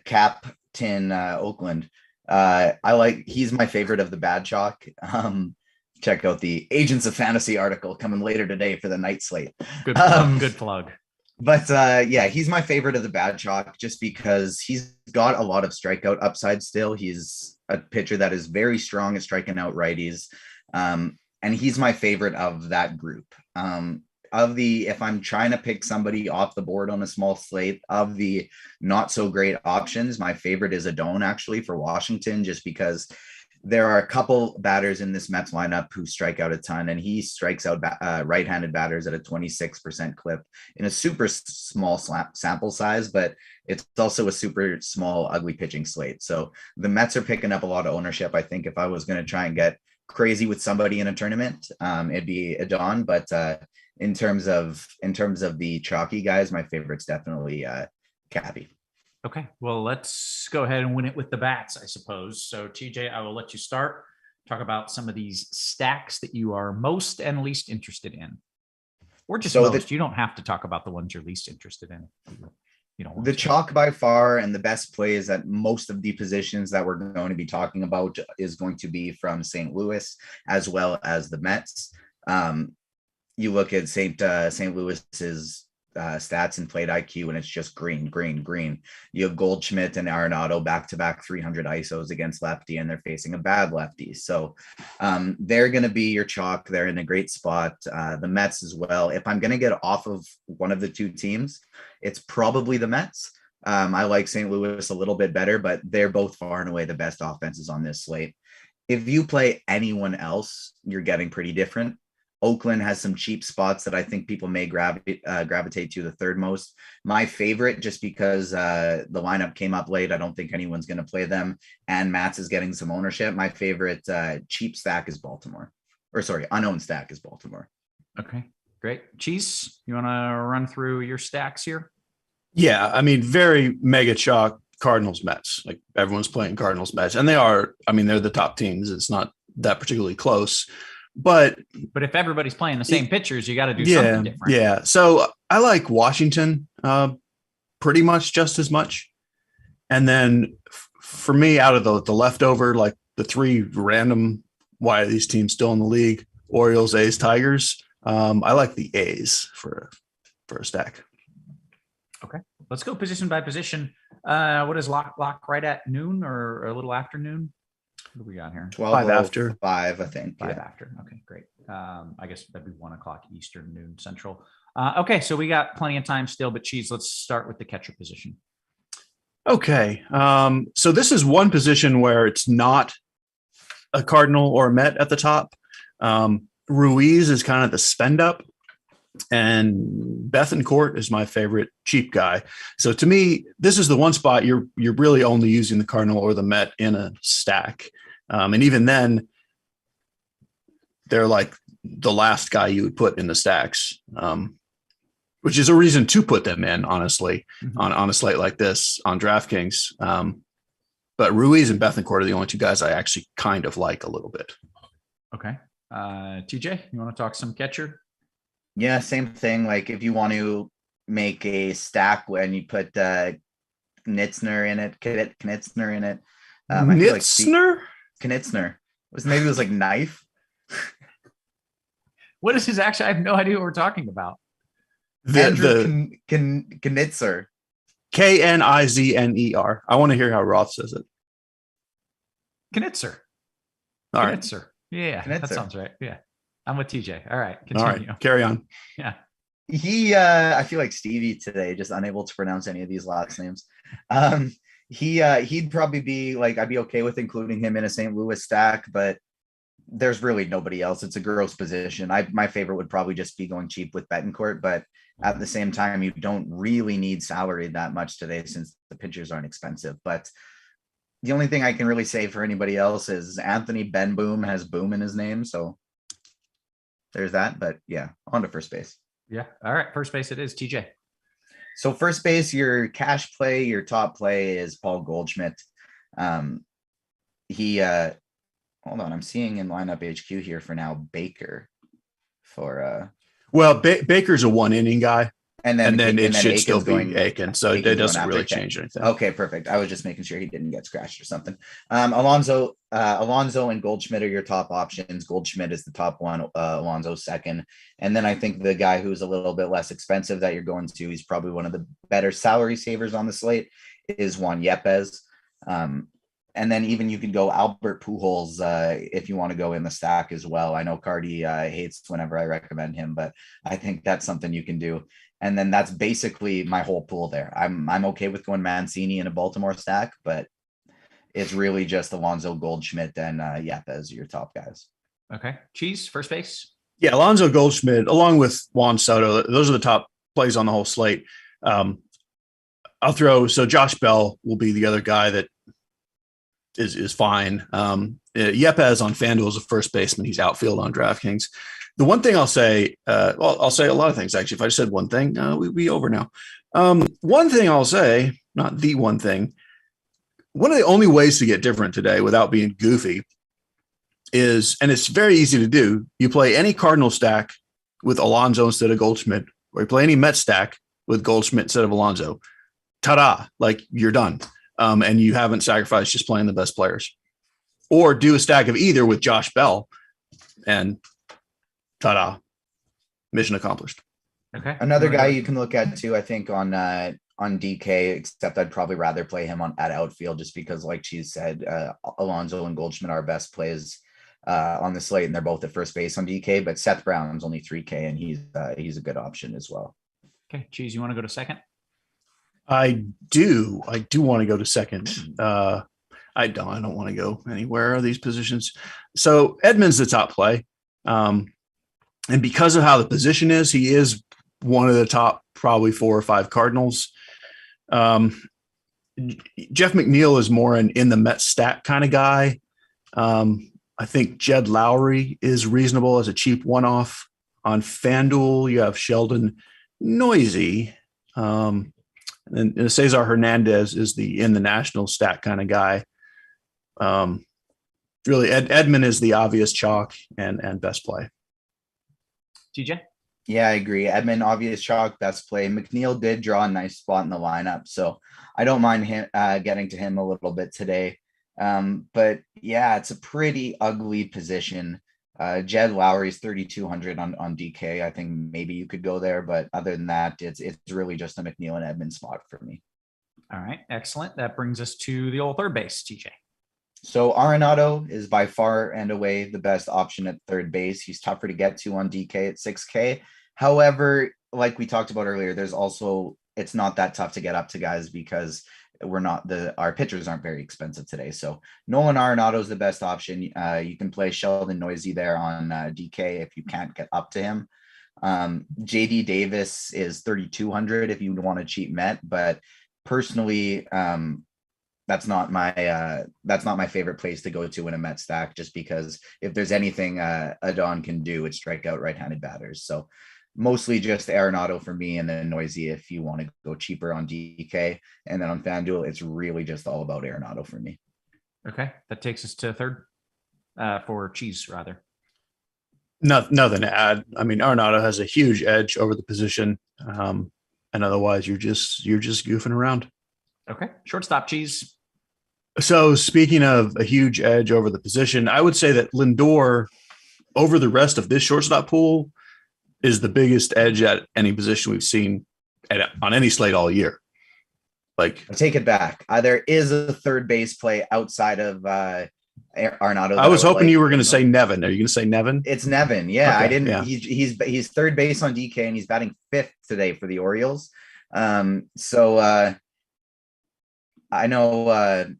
Captain Oakland. He's my favorite of the bad chalk. Check out the Agents of Fantasy article coming later today for the night slate. Good plug. Good plug. But yeah, he's my favorite of the bad chalk just because he's got a lot of strikeout upside still. He's a pitcher that is very strong at striking out righties. And he's my favorite of that group. If I'm trying to pick somebody off the board on a small slate of the not so great options, my favorite is Adon actually for Washington, just because there are a couple batters in this Mets lineup who strike out a ton, and he strikes out right-handed batters at a 26% clip in a super small sample size, but it's also a super small, ugly pitching slate. So the Mets are picking up a lot of ownership. I think if I was going to try and get crazy with somebody in a tournament, it'd be Adon. But in terms of the chalky guys, my favorite's definitely Cappy. Okay, well, let's go ahead and win it with the bats, I suppose. So, TJ, I will let you start. Talk about some of these stacks that you are most and least interested in, or just most. You don't have to talk about the ones you're least interested in. You don't want the to. Chalk by far and the best plays at most of the positions that we're going to be talking about is going to be from St. Louis as well as the Mets. You look at St. Louis's stats and plate IQ, and it's just green. You have Goldschmidt and Arenado back-to-back 300 ISOs against lefty, and they're facing a bad lefty. So they're going to be your chalk. They're in a great spot. The Mets as well. If I'm going to get off of one of the two teams, it's probably the Mets. I like St. Louis a little bit better, but they're both far and away the best offenses on this slate. If you play anyone else, you're getting pretty different. Oakland has some cheap spots that I think people may gravitate to the third most. My favorite, just because the lineup came up late, I don't think anyone's going to play them, and Mats is getting some ownership. My favorite cheap stack is Baltimore. Unowned stack is Baltimore. Okay, great. Cheese, you want to run through your stacks here? Yeah, I mean, very mega chalk Cardinals Mets. Like everyone's playing Cardinals Mets, and they're the top teams. It's not that particularly close. But if everybody's playing the same pitchers, you got to do something different. Yeah. So I like Washington pretty much just as much. And then for me, out of the leftover, like the three random, why are these teams still in the league? Orioles, A's, Tigers. I like the A's for a stack. Okay. Let's go position by position. What is lock right at noon or a little after noon? What do we got here? 12 after 5, I think. 5 after. Okay, great. I guess that'd be 1 o'clock Eastern, noon Central. Okay, so we got plenty of time still, but Cheese, let's start with the catcher position. Okay. So this is one position where it's not a Cardinal or a Met at the top. Ruiz is kind of the spend up, and Bethancourt is my favorite cheap guy. So to me, this is the one spot you're really only using the Cardinal or the Met in a stack. And even then, they're like the last guy you would put in the stacks, which is a reason to put them in, honestly, on a slate like this on DraftKings. But Ruiz and Bethancourt are the only two guys I actually kind of like a little bit. Okay. TJ, you want to talk some catcher? Yeah, same thing. Like if you want to make a stack when you put Knitzner in it, Knitzner in it. Knitzner? Knitzner. Maybe it was like knife. What is his actual? I have no idea what we're talking about. Andrew Knitzer. Knizner. I want to hear how Roth says it. Knitzer. All right. Knitzer. Yeah, Knitzer. That sounds right. Yeah. I'm with TJ. All right. Continue. All right. Carry on. Yeah. I feel like Stevie today, just unable to pronounce any of these last names. He'd probably be like, I'd be okay with including him in a St. Louis stack, but there's really nobody else. It's a gross position. My favorite would probably just be going cheap with Bettencourt, but at the same time, you don't really need salary that much today since the pitchers aren't expensive. But the only thing I can really say for anybody else is Anthony Ben Boom has boom in his name. So there's that, but yeah, on to first base. Yeah. All right. First base it is. TJ. So first base, your cash play, your top play is Paul Goldschmidt. Hold on, I'm seeing in lineup HQ here for now Baker for Baker's a 1 inning guy. And then it should Aiken's still be Aiken. So it Aiken's doesn't going really after Ken. change anything. Okay, perfect. I was just making sure he didn't get scratched or something. Alonso and Goldschmidt are your top options. Goldschmidt is the top one, Alonso second. And then I think the guy who's a little bit less expensive that you're going to, he's probably one of the better salary savers on the slate, is Juan Yepes. And then even you could go Albert Pujols if you want to go in the stack as well. I know Cardi hates whenever I recommend him, but I think that's something you can do. And then that's basically my whole pool there. I'm okay with going Mancini in a Baltimore stack, but it's really just Alonso, Goldschmidt, and Yepes are your top guys. Okay. Cheese, first base. Yeah, Alonso, Goldschmidt, along with Juan Soto, those are the top plays on the whole slate. I'll throw, so Josh Bell will be the other guy that is fine. Yepes on Fanduel is a first baseman. He's outfield on DraftKings. The one thing I'll say, I'll say a lot of things, actually. If I just said one thing, we'd be over now. One thing I'll say, not the one thing, one of the only ways to get different today without being goofy is, and it's very easy to do, you play any Cardinal stack with Alonso instead of Goldschmidt, or you play any Met stack with Goldschmidt instead of Alonso. Ta-da, like you're done. And you haven't sacrificed just playing the best players. Or do a stack of either with Josh Bell and ta-da, mission accomplished. Okay. Another guy you can look at too, I think on DK, except I'd probably rather play him at outfield just because, like Cheese said, Alonso and Goldschmidt are best plays on the slate, and they're both at first base on DK. But Seth Brown's only 3K, and he's a good option as well. Okay, Cheese, you want to go to second? I do want to go to second. I don't want to go anywhere of these positions. So Edman's the top play. And because of how the position is, he is one of the top probably 4 or 5 Cardinals. Jeff McNeil is more in the Met stack kind of guy. I think Jed Lowry is reasonable as a cheap one-off. On FanDuel, you have Sheldon Noisy. And Cesar Hernandez is in the national stack kind of guy. Really, Edman is the obvious chalk and best play. TJ? Yeah, I agree. Edman, obvious chalk, best play. McNeil did draw a nice spot in the lineup, so I don't mind him getting to him a little bit today. But yeah, it's a pretty ugly position. Jed Lowry's 3,200 on DK. I think maybe you could go there, but other than that, it's really just a McNeil and Edman spot for me. All right, excellent. That brings us to the old third base, TJ. So Arenado is by far and away the best option at third base. He's tougher to get to on DK at 6K. However, like we talked about earlier, it's not that tough to get up to guys because our pitchers aren't very expensive today. So Nolan Arenado is the best option. You can play Sheldon Noisy there on DK if you can't get up to him. JD Davis is 3,200 if you want a cheap Met, but personally, that's not my favorite place to go to in a Met stack, just because if there's anything Adon can do, it's strike out right-handed batters. So mostly just Arenado for me, and then Noisy if you want to go cheaper on DK. And then on FanDuel, it's really just all about Arenado for me. Okay, that takes us to third for Cheese, rather. Nothing to add. I mean, Arenado has a huge edge over the position, and otherwise you're just goofing around. Okay, shortstop, Cheese. So speaking of a huge edge over the position, I would say that Lindor over the rest of this shortstop pool is the biggest edge at any position we've seen on any slate all year. Like, I take it back. There is a third base play outside of Arenado. I was hoping you were going to say Nevin. Are you going to say Nevin? It's Nevin. Yeah, okay, I didn't. Yeah. He's third base on DK, and he's batting 5th today for the Orioles. I know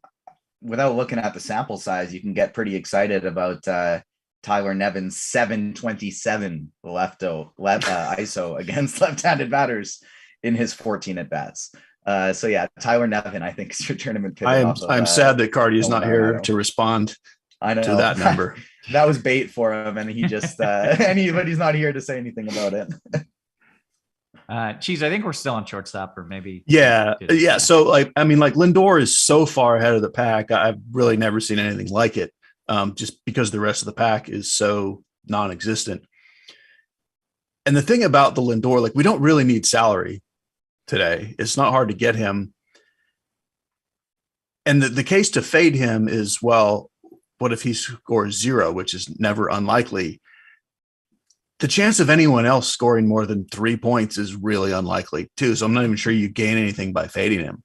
without looking at the sample size, you can get pretty excited about Tyler Nevin's 727 ISO against left-handed batters in his 14 at bats. So yeah, Tyler Nevin, I think, is your tournament pick. I'm sad that Cardi is not here to respond to that number. That was bait for him, and he just but he's not here to say anything about it. Cheese, I think we're still on shortstop, or maybe. Yeah. So Lindor is so far ahead of the pack. I've really never seen anything like it. Just because the rest of the pack is so non-existent. And the thing about the Lindor, like we don't really need salary today. It's not hard to get him. And the case to fade him is, well, what if he scores 0, which is never unlikely? The chance of anyone else scoring more than 3 points is really unlikely too. So I'm not even sure you gain anything by fading him.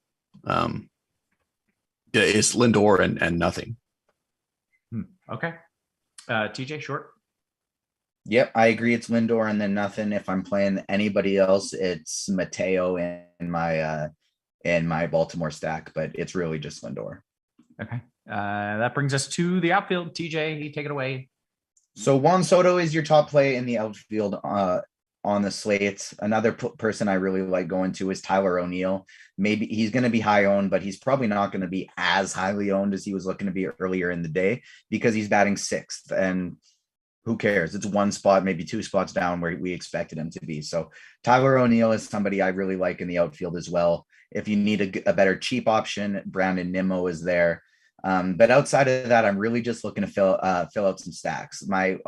It's Lindor and nothing. Okay. TJ, short. Yep, I agree. It's Lindor and then nothing. If I'm playing anybody else, it's Mateo in my Baltimore stack, but it's really just Lindor. Okay. That brings us to the outfield. TJ, you take it away. So Juan Soto is your top play in the outfield on the slate. Another person I really like going to is Tyler O'Neill. Maybe he's going to be high owned, but he's probably not going to be as highly owned as he was looking to be earlier in the day because he's batting 6th. And who cares? It's 1 spot, maybe 2 spots down where we expected him to be. So Tyler O'Neill is somebody I really like in the outfield as well. If you need a better cheap option, Brandon Nimmo is there. But outside of that, I'm really just looking to fill out some stacks. The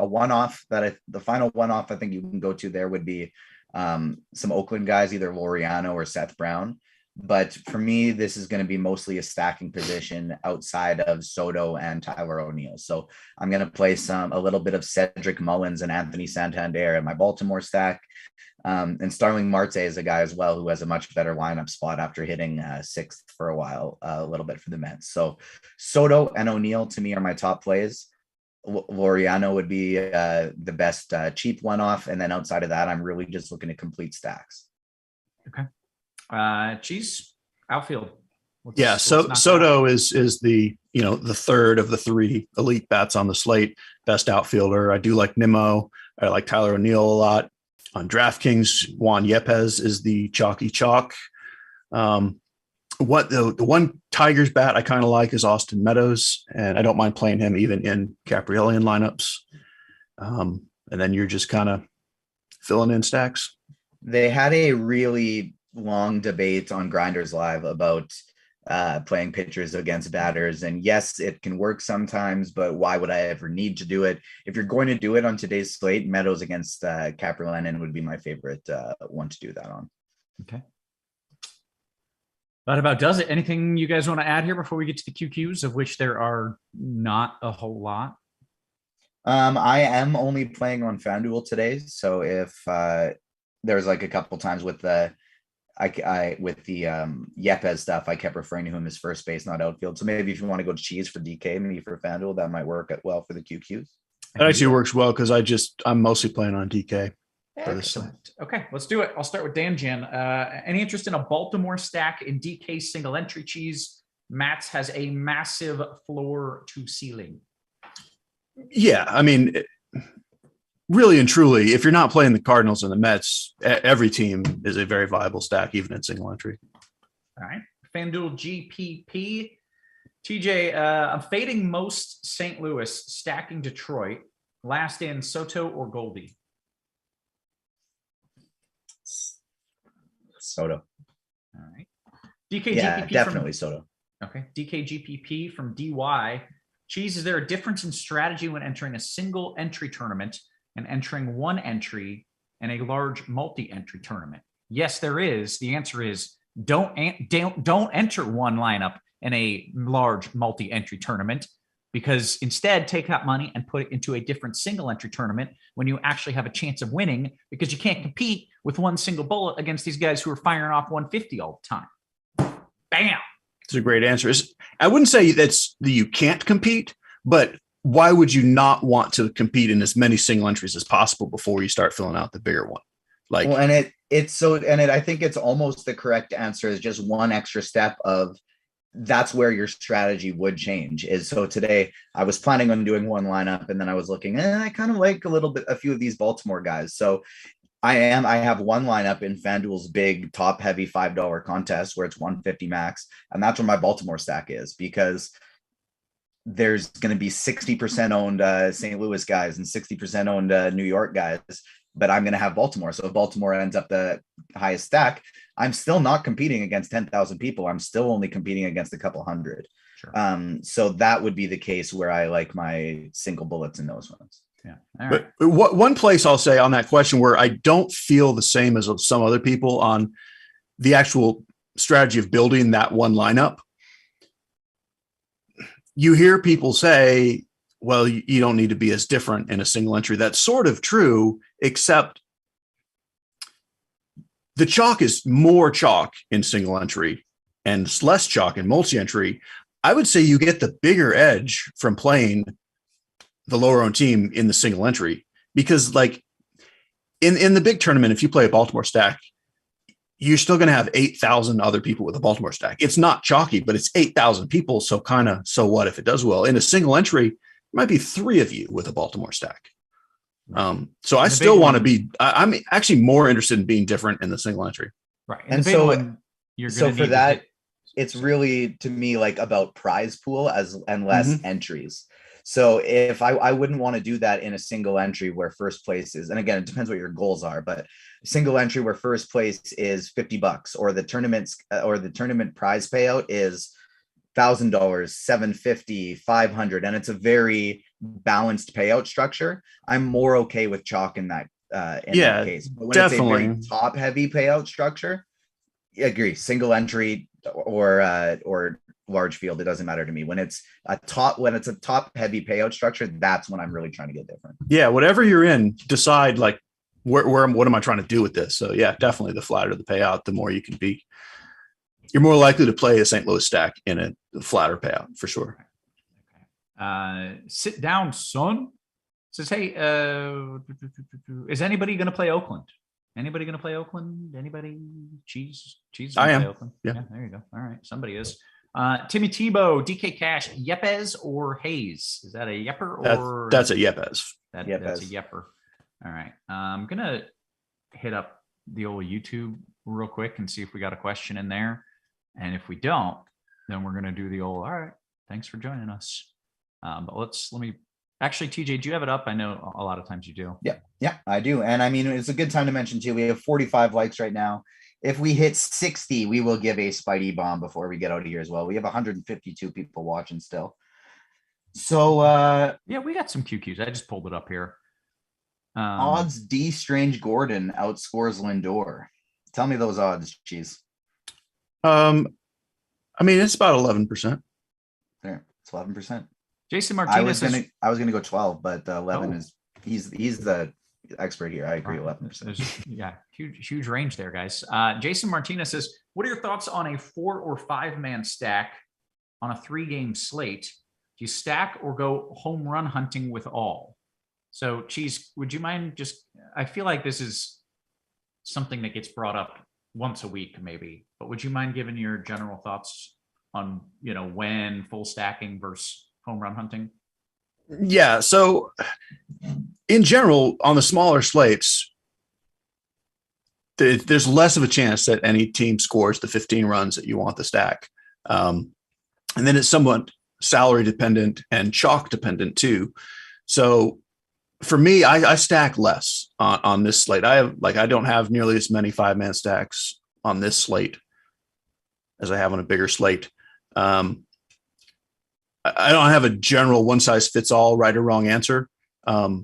final one-off I think you can go to there would be some Oakland guys, either Laureano or Seth Brown. But for me, this is going to be mostly a stacking position outside of Soto and Tyler O'Neill. So I'm going to play a little bit of Cedric Mullins and Anthony Santander in my Baltimore stack. And Starling Marte is a guy as well who has a much better lineup spot after hitting 6th for a while, a little bit for the Mets. So Soto and O'Neill to me are my top plays. Laureano would be the best cheap one-off. And then outside of that, I'm really just looking to complete stacks. Okay. Cheese, outfield. Soto is the the third of the 3 elite bats on the slate, best outfielder. I do like Nimmo. I like Tyler O'Neill a lot. On DraftKings, Juan Yepez is the chalky chalk. What the one Tigers bat I kind of like is Austin Meadows, and I don't mind playing him even in Caprielian lineups. And then you're just kind of filling in stacks. They had a really long debate on GrindersLive about playing pitchers against batters. And yes, it can work sometimes, but why would I ever need to do it? If you're going to do it on today's slate, Meadows against Caprielian would be my favorite one to do that on. Okay. That about does it. Anything you guys want to add here before we get to the QQs, of which there are not a whole lot? I am only playing on FanDuel today. So if there's like a couple times with the Yepez stuff, I kept referring to him as first base, not outfield. So maybe if you want to go to Cheese for DK, maybe for FanDuel, that might work well for the QQs. It actually works well because I'm mostly playing on DK. Excellent. Okay, let's do it. I'll start with Dan Jan. Any interest in a Baltimore stack in DK single entry? Cheese? Matt's has a massive floor to ceiling. Yeah, I mean, really and truly, if you're not playing the Cardinals and the Mets, every team is a very viable stack, even in single entry. All right. FanDuel GPP. TJ, I'm fading most St. Louis, stacking Detroit. Last in Soto or Goldie? Soto. All right. DKGPP. Yeah, definitely Soto. Okay. DKGPP from DY. Cheese, is there a difference in strategy when entering a single entry tournament and entering one entry in a large multi-entry tournament? Yes, there is. The answer is don't enter one lineup in a large multi-entry tournament, because instead take that money and put it into a different single entry tournament when you actually have a chance of winning, because you can't compete with one single bullet against these guys who are firing off 150 all the time. Bam. It's a great answer. I wouldn't say that you can't compete, but why would you not want to compete in as many single entries as possible before you start filling out the bigger one? I think it's almost the correct answer is just one extra step of that's where your strategy would change. Is so today I was planning on doing one lineup and then I was looking, I kind of like a few of these Baltimore guys. So I have one lineup in FanDuel's big top heavy $5 contest where it's 150 max. And that's where my Baltimore stack is, because there's going to be 60% owned St. Louis guys and 60% owned New York guys, but I'm going to have Baltimore. So if Baltimore ends up the highest stack, I'm still not competing against 10,000 people. I'm still only competing against a couple hundred. Sure. So that would be the case where I like my single bullets in those ones. Yeah. All right. But one place I'll say on that question where I don't feel the same as some other people on the actual strategy of building that one lineup. You hear people say, well, you don't need to be as different in a single entry. That's sort of true, except the chalk is more chalk in single entry and less chalk in multi-entry. I would say you get the bigger edge from playing the lower owned team in the single entry, because like in the big tournament, if you play a Baltimore stack, you're still going to have 8,000 other people with a Baltimore stack. It's not chalky, but it's 8,000 people. So so what if it does well? In a single entry, it might be 3 of you with a Baltimore stack. So I still want to be, I'm actually more interested in being different in the single entry. Right. And the big so, one, you're so gonna for need to that, hit- it's really to me like about prize pool and less entries. So if I wouldn't want to do that in a single entry where first place is, and again, it depends what your goals are, but single entry where first place is $50 or the tournament prize payout is $1,000, $750, $500, and it's a very balanced payout structure. I'm more okay with chalk in that that case. But when definitely. it's a very top heavy payout structure, I agree. Single entry or large field, it doesn't matter to me. When it's a top heavy payout structure, that's when I'm really trying to get different. Yeah, whatever you're in, decide like what am I trying to do with this? So yeah, definitely the flatter the payout, the more you can be. You're more likely to play a St. Louis stack in a flatter payout for sure. Sit down, son. Says, hey, is anybody going to play Oakland? Anybody going to play Oakland? Anybody? Cheese. I am. Play Oakland? Yeah. There you go. All right. Somebody is. Timmy Tebow, DK Cash, Yepes or Hayes? Is that a Yepper or? That's a Yepes. That's a Yepper. All right. I'm going to hit up the old YouTube real quick and see if we got a question in there. And if we don't, then we're going to do the old, all right, thanks for joining us. But let me actually, TJ, do you have it up? I know a lot of times you do. Yeah, I do. And I mean, it's a good time to mention too, we have 45 likes right now. If we hit 60, we will give a Spidey bomb before we get out of here as well. We have 152 people watching still. So yeah, we got some QQs. I just pulled it up here. Odds D Strange Gordon outscores Lindor. Tell me those odds, Cheese. I mean, it's about 11%. There, it's 11%. Jason Martinez. I was gonna go 12, but 11 is he's the expert here. I agree, 11%. Yeah, huge range there, guys. Jason Martinez says, what are your thoughts on a 4 or 5 man stack on a 3-game slate? Do you stack or go home run hunting with all? So, Cheese, would you mind I feel like this is something that gets brought up once a week, maybe, but would you mind giving your general thoughts on, when full stacking versus home run hunting? Yeah. So in general, on the smaller slates, there's less of a chance that any team scores the 15 runs that you want the stack. And then it's somewhat salary dependent and chalk dependent too. So for me, I stack less on this slate. I don't have nearly as many 5-man stacks on this slate as I have on a bigger slate. I don't have a general one size fits all right or wrong answer. Other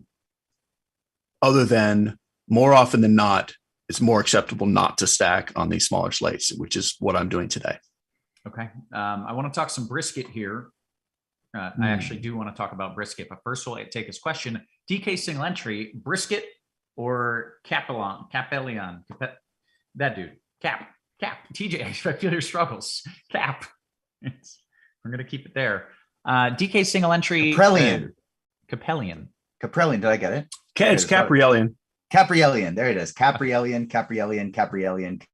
than more often than not, it's more acceptable not to stack on these smaller slates, which is what I'm doing today. Okay. I want to talk some brisket here. I actually do want to talk about brisket, but first we'll take his question. DK single entry, brisket or Capellion? That dude. Cap. TJ, I feel your struggles. Cap. We're going to keep it there. DK single entry. Capellion. Did I get it? Okay, it's Caprielian. Caprielian. There it is. Caprielian.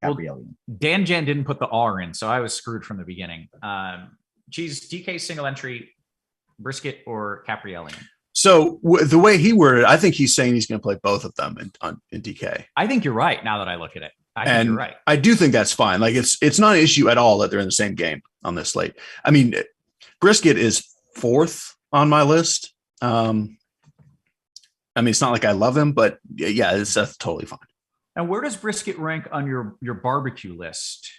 Well, Dan Jan didn't put the R in, so I was screwed from the beginning. Cheese, DK single entry, brisket or Caprielian? So the way he worded it, I think he's saying he's going to play both of them in DK. I think you're right now that I look at it. I think you're right. I do think that's fine. Like it's not an issue at all that they're in the same game on this slate. I mean, brisket is 4th on my list. I mean, it's not like I love him, but yeah, that's totally fine. And where does brisket rank on your barbecue list?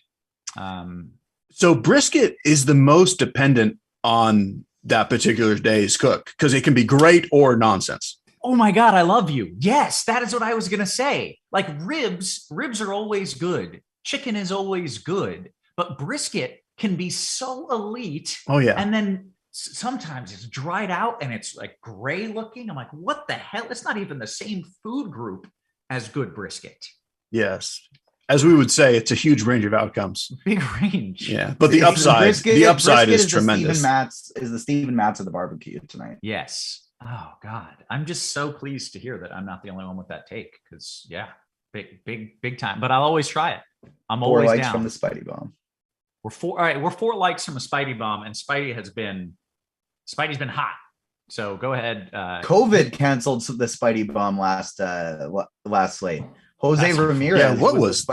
So brisket is the most dependent on that particular day's cook because it can be great or nonsense. Oh my God, I love you. Yes, that is what I was going to say. Like ribs are always good. Chicken is always good, but brisket can be so elite. Oh yeah. And then sometimes it's dried out and it's like gray looking. I'm like, what the hell? It's not even the same food group as good brisket. Yes. As we would say, it's a huge range of outcomes. Big range. Yeah. But the upside is tremendous. The Steven Matz of the barbecue tonight. Yes. Oh God. I'm just so pleased to hear that I'm not the only one with that take. Cause yeah, big time, but I'll always try it. I'm 4 always likes down. from the Spidey bomb. We're 4 likes from a Spidey bomb, and Spidey's been hot. So go ahead. COVID canceled the Spidey bomb last slate. Jose Ramirez. Yeah, what was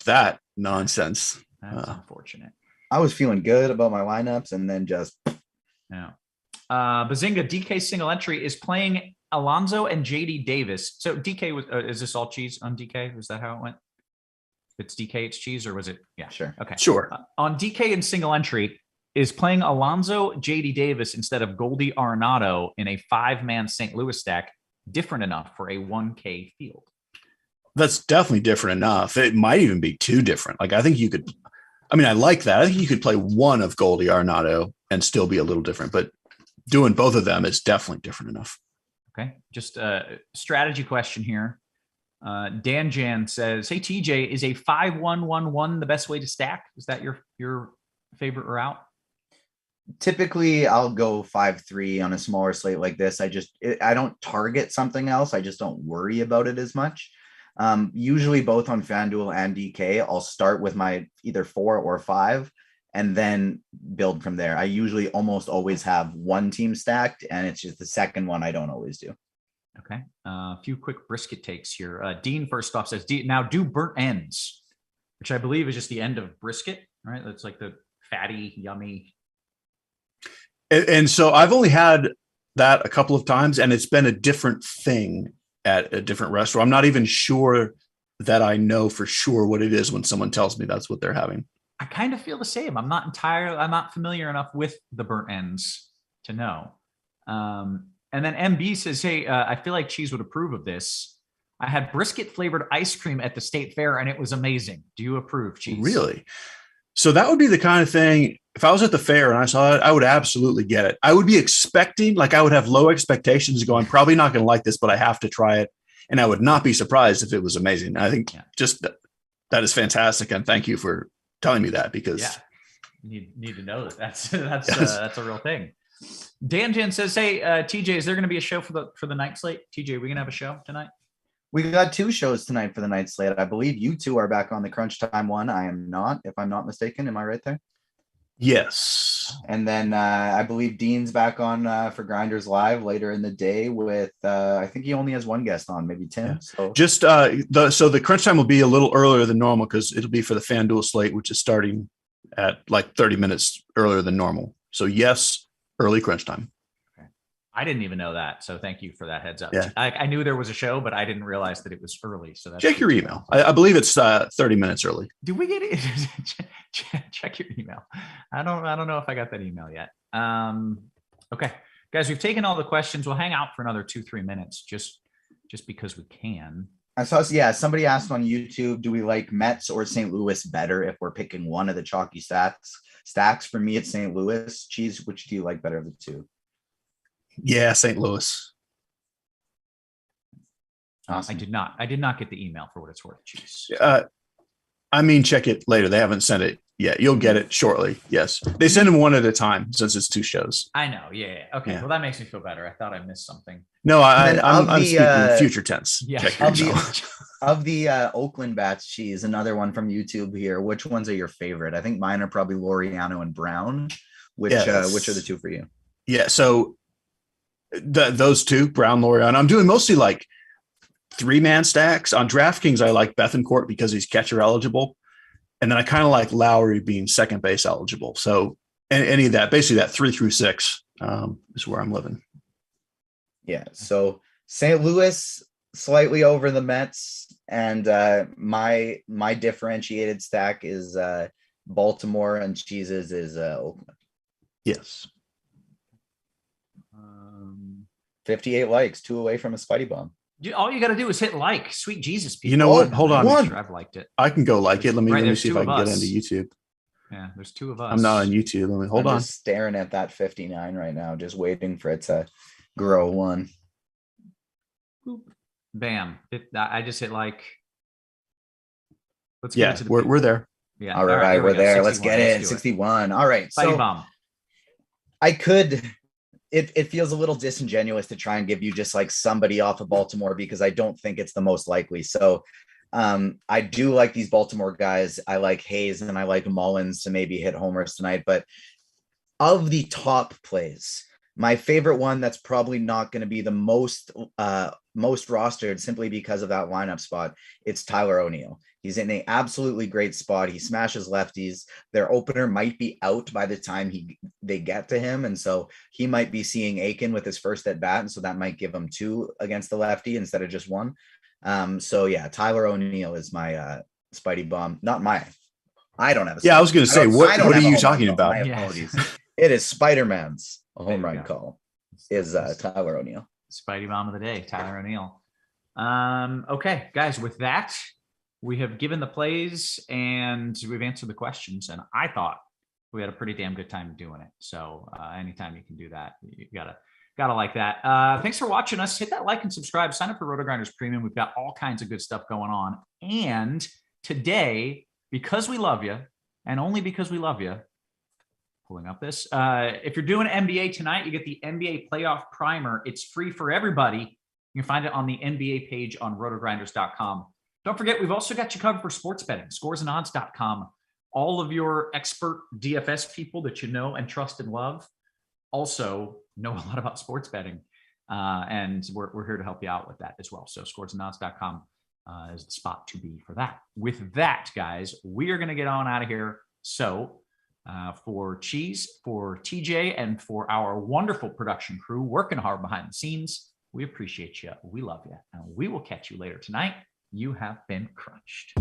that nonsense? That's unfortunate. I was feeling good about my lineups, and then just yeah. Bazinga DK single entry is playing Alonso and JD Davis. So DK was is this all cheese on DK? Was that how it went? If it's DK, it's cheese, or was it? Yeah, sure. Okay, sure. On DK in single entry is playing Alonso, JD Davis instead of Goldie Arenado in a 5-man St. Louis stack. Different enough for a 1K field. That's definitely different enough. It might even be too different. Like I think you could. I mean, I like that. I think you could play one of Goldie Arenado and still be a little different, but doing both of them is definitely different enough. Okay. Just a strategy question here. Dan Jan says, hey, TJ, is a 5-1-1-1 the best way to stack? Is that your favorite route? Typically, I'll go 5-3 on a smaller slate like this. I don't target something else. I just don't worry about it as much. Usually both on FanDuel and DK, I'll start with my either 4 or 5 and then build from there. I usually almost always have one team stacked, and it's just the second one I don't always do. Okay. A few quick brisket takes here. Dean first off says, now do burnt ends, which I believe is just the end of brisket, right? That's like the fatty, yummy. And so I've only had that a couple of times, and it's been a different thing at a different restaurant. I'm not even sure that I know for sure what it is when someone tells me that's what they're having. I kind of feel the same. I'm not familiar enough with the burnt ends to know. And then MB says, hey, I feel like Cheese would approve of this. I had brisket flavored ice cream at the state fair and it was amazing. Do you approve, Cheese? Really? So that would be the kind of thing, if I was at the fair and I saw it, I would absolutely get it. I would be expecting, like I would have low expectations going, probably not going to like this, but I have to try it. And I would not be surprised if it was amazing. I think just that is fantastic. And thank you for telling me that, because you need to know that's a real thing. Dan Jan says, hey, TJ, is there going to be a show for the night slate? TJ, are we going to have a show tonight? We got 2 shows tonight for the night slate. I believe you 2 are back on the crunch time one. I am not, if I'm not mistaken. Am I right there? Yes. And then I believe Dean's back on for GrindersLive later in the day with I think he only has one guest on, maybe Tim. Yeah. So just so the crunch time will be a little earlier than normal because it'll be for the FanDuel slate, which is starting at like 30 minutes earlier than normal. So yes, early crunch time. I didn't even know that. So thank you for that heads up. Yeah. I knew there was a show, but I didn't realize that it was early. So that's check your email. I believe it's 30 minutes early. Did we get it? Check your email. I don't know if I got that email yet. Okay, guys, we've taken all the questions. We'll hang out for another 2-3 minutes just because we can. I saw, somebody asked on YouTube, do we like Mets or St. Louis better if we're picking one of the chalky stacks? For me, it's St. Louis. Cheese, which do you like better of the 2? Yeah, St. Louis. Awesome. I did not get the email for what it's worth. Cheese. Check it later. They haven't sent it yet. You'll get it shortly. Yes. They send them one at a time since it's 2 shows. I know. Yeah. Okay. Yeah. Well, that makes me feel better. I thought I missed something. No, I'm speaking future tense. Yeah. Check of the Oakland bats, Cheese, another one from YouTube here. Which ones are your favorite? I think mine are probably Laureano and Brown. Which are the 2 for you? Yeah. So those 2, Brown, Laureano. I'm doing mostly like 3-man stacks. On DraftKings, I like Bethancourt because he's catcher eligible. And then I kind of like Lowry being second base eligible. So any of that, basically that 3 through 6 is where I'm living. Yeah. So St. Louis slightly over the Mets. And my differentiated stack is Baltimore, and Cheese's is Oakland. Yes. 58 likes, 2 away from a Spidey bomb. All you got to do is hit like. Sweet Jesus, people. You know what? Hold on. One. I've liked it. I can go like it. Let me Right, see if I can get into YouTube. Yeah, there's 2 of us. I'm not on YouTube. Let me hold on. Just staring at that 59 right now, just waiting for it to grow 1. Boop. Bam. I just hit like. Let's Yeah, get it to the we're there. Yeah. All right, we're there. 61. Let's get in. do 61. All right. Spidey So bomb. I could. It feels a little disingenuous to try and give you just like somebody off of Baltimore because I don't think it's the most likely. So I do like these Baltimore guys. I like Hayes and I like Mullins to maybe hit homers tonight. But of the top plays, my favorite one that's probably not going to be the most rostered simply because of that lineup spot, it's Tyler O'Neill. He's in an absolutely great spot. He smashes lefties. Their opener might be out by the time they get to him. And so he might be seeing Aiken with his first at bat. And so that might give him 2 against the lefty instead of just 1. So yeah, Tyler O'Neill is my Spidey bomb. Not my, I don't have a Yeah, I was going to say, what are you talking about? My apologies. It is Spider-Man's home run call is Tyler O'Neill. Spidey bomb of the day, Tyler O'Neill. Okay, guys, with that, we have given the plays and we've answered the questions. And I thought we had a pretty damn good time doing it. So anytime you can do that, you gotta like that. Thanks for watching us. Hit that like and subscribe. Sign up for Rotogrinders Premium. We've got all kinds of good stuff going on. And today, because we love you, and only because we love you, pulling up this. If you're doing NBA tonight, you get the NBA Playoff Primer. It's free for everybody. You can find it on the NBA page on rotogrinders.com. Don't forget, we've also got you covered for sports betting, scoresandodds.com. All of your expert DFS people that you know and trust and love also know a lot about sports betting. And we're here to help you out with that as well. So scoresandodds.com is the spot to be for that. With that, guys, we are going to get on out of here. So for Cheese, for TJ, and for our wonderful production crew working hard behind the scenes, we appreciate you. We love you. And we will catch you later tonight. You have been crunched.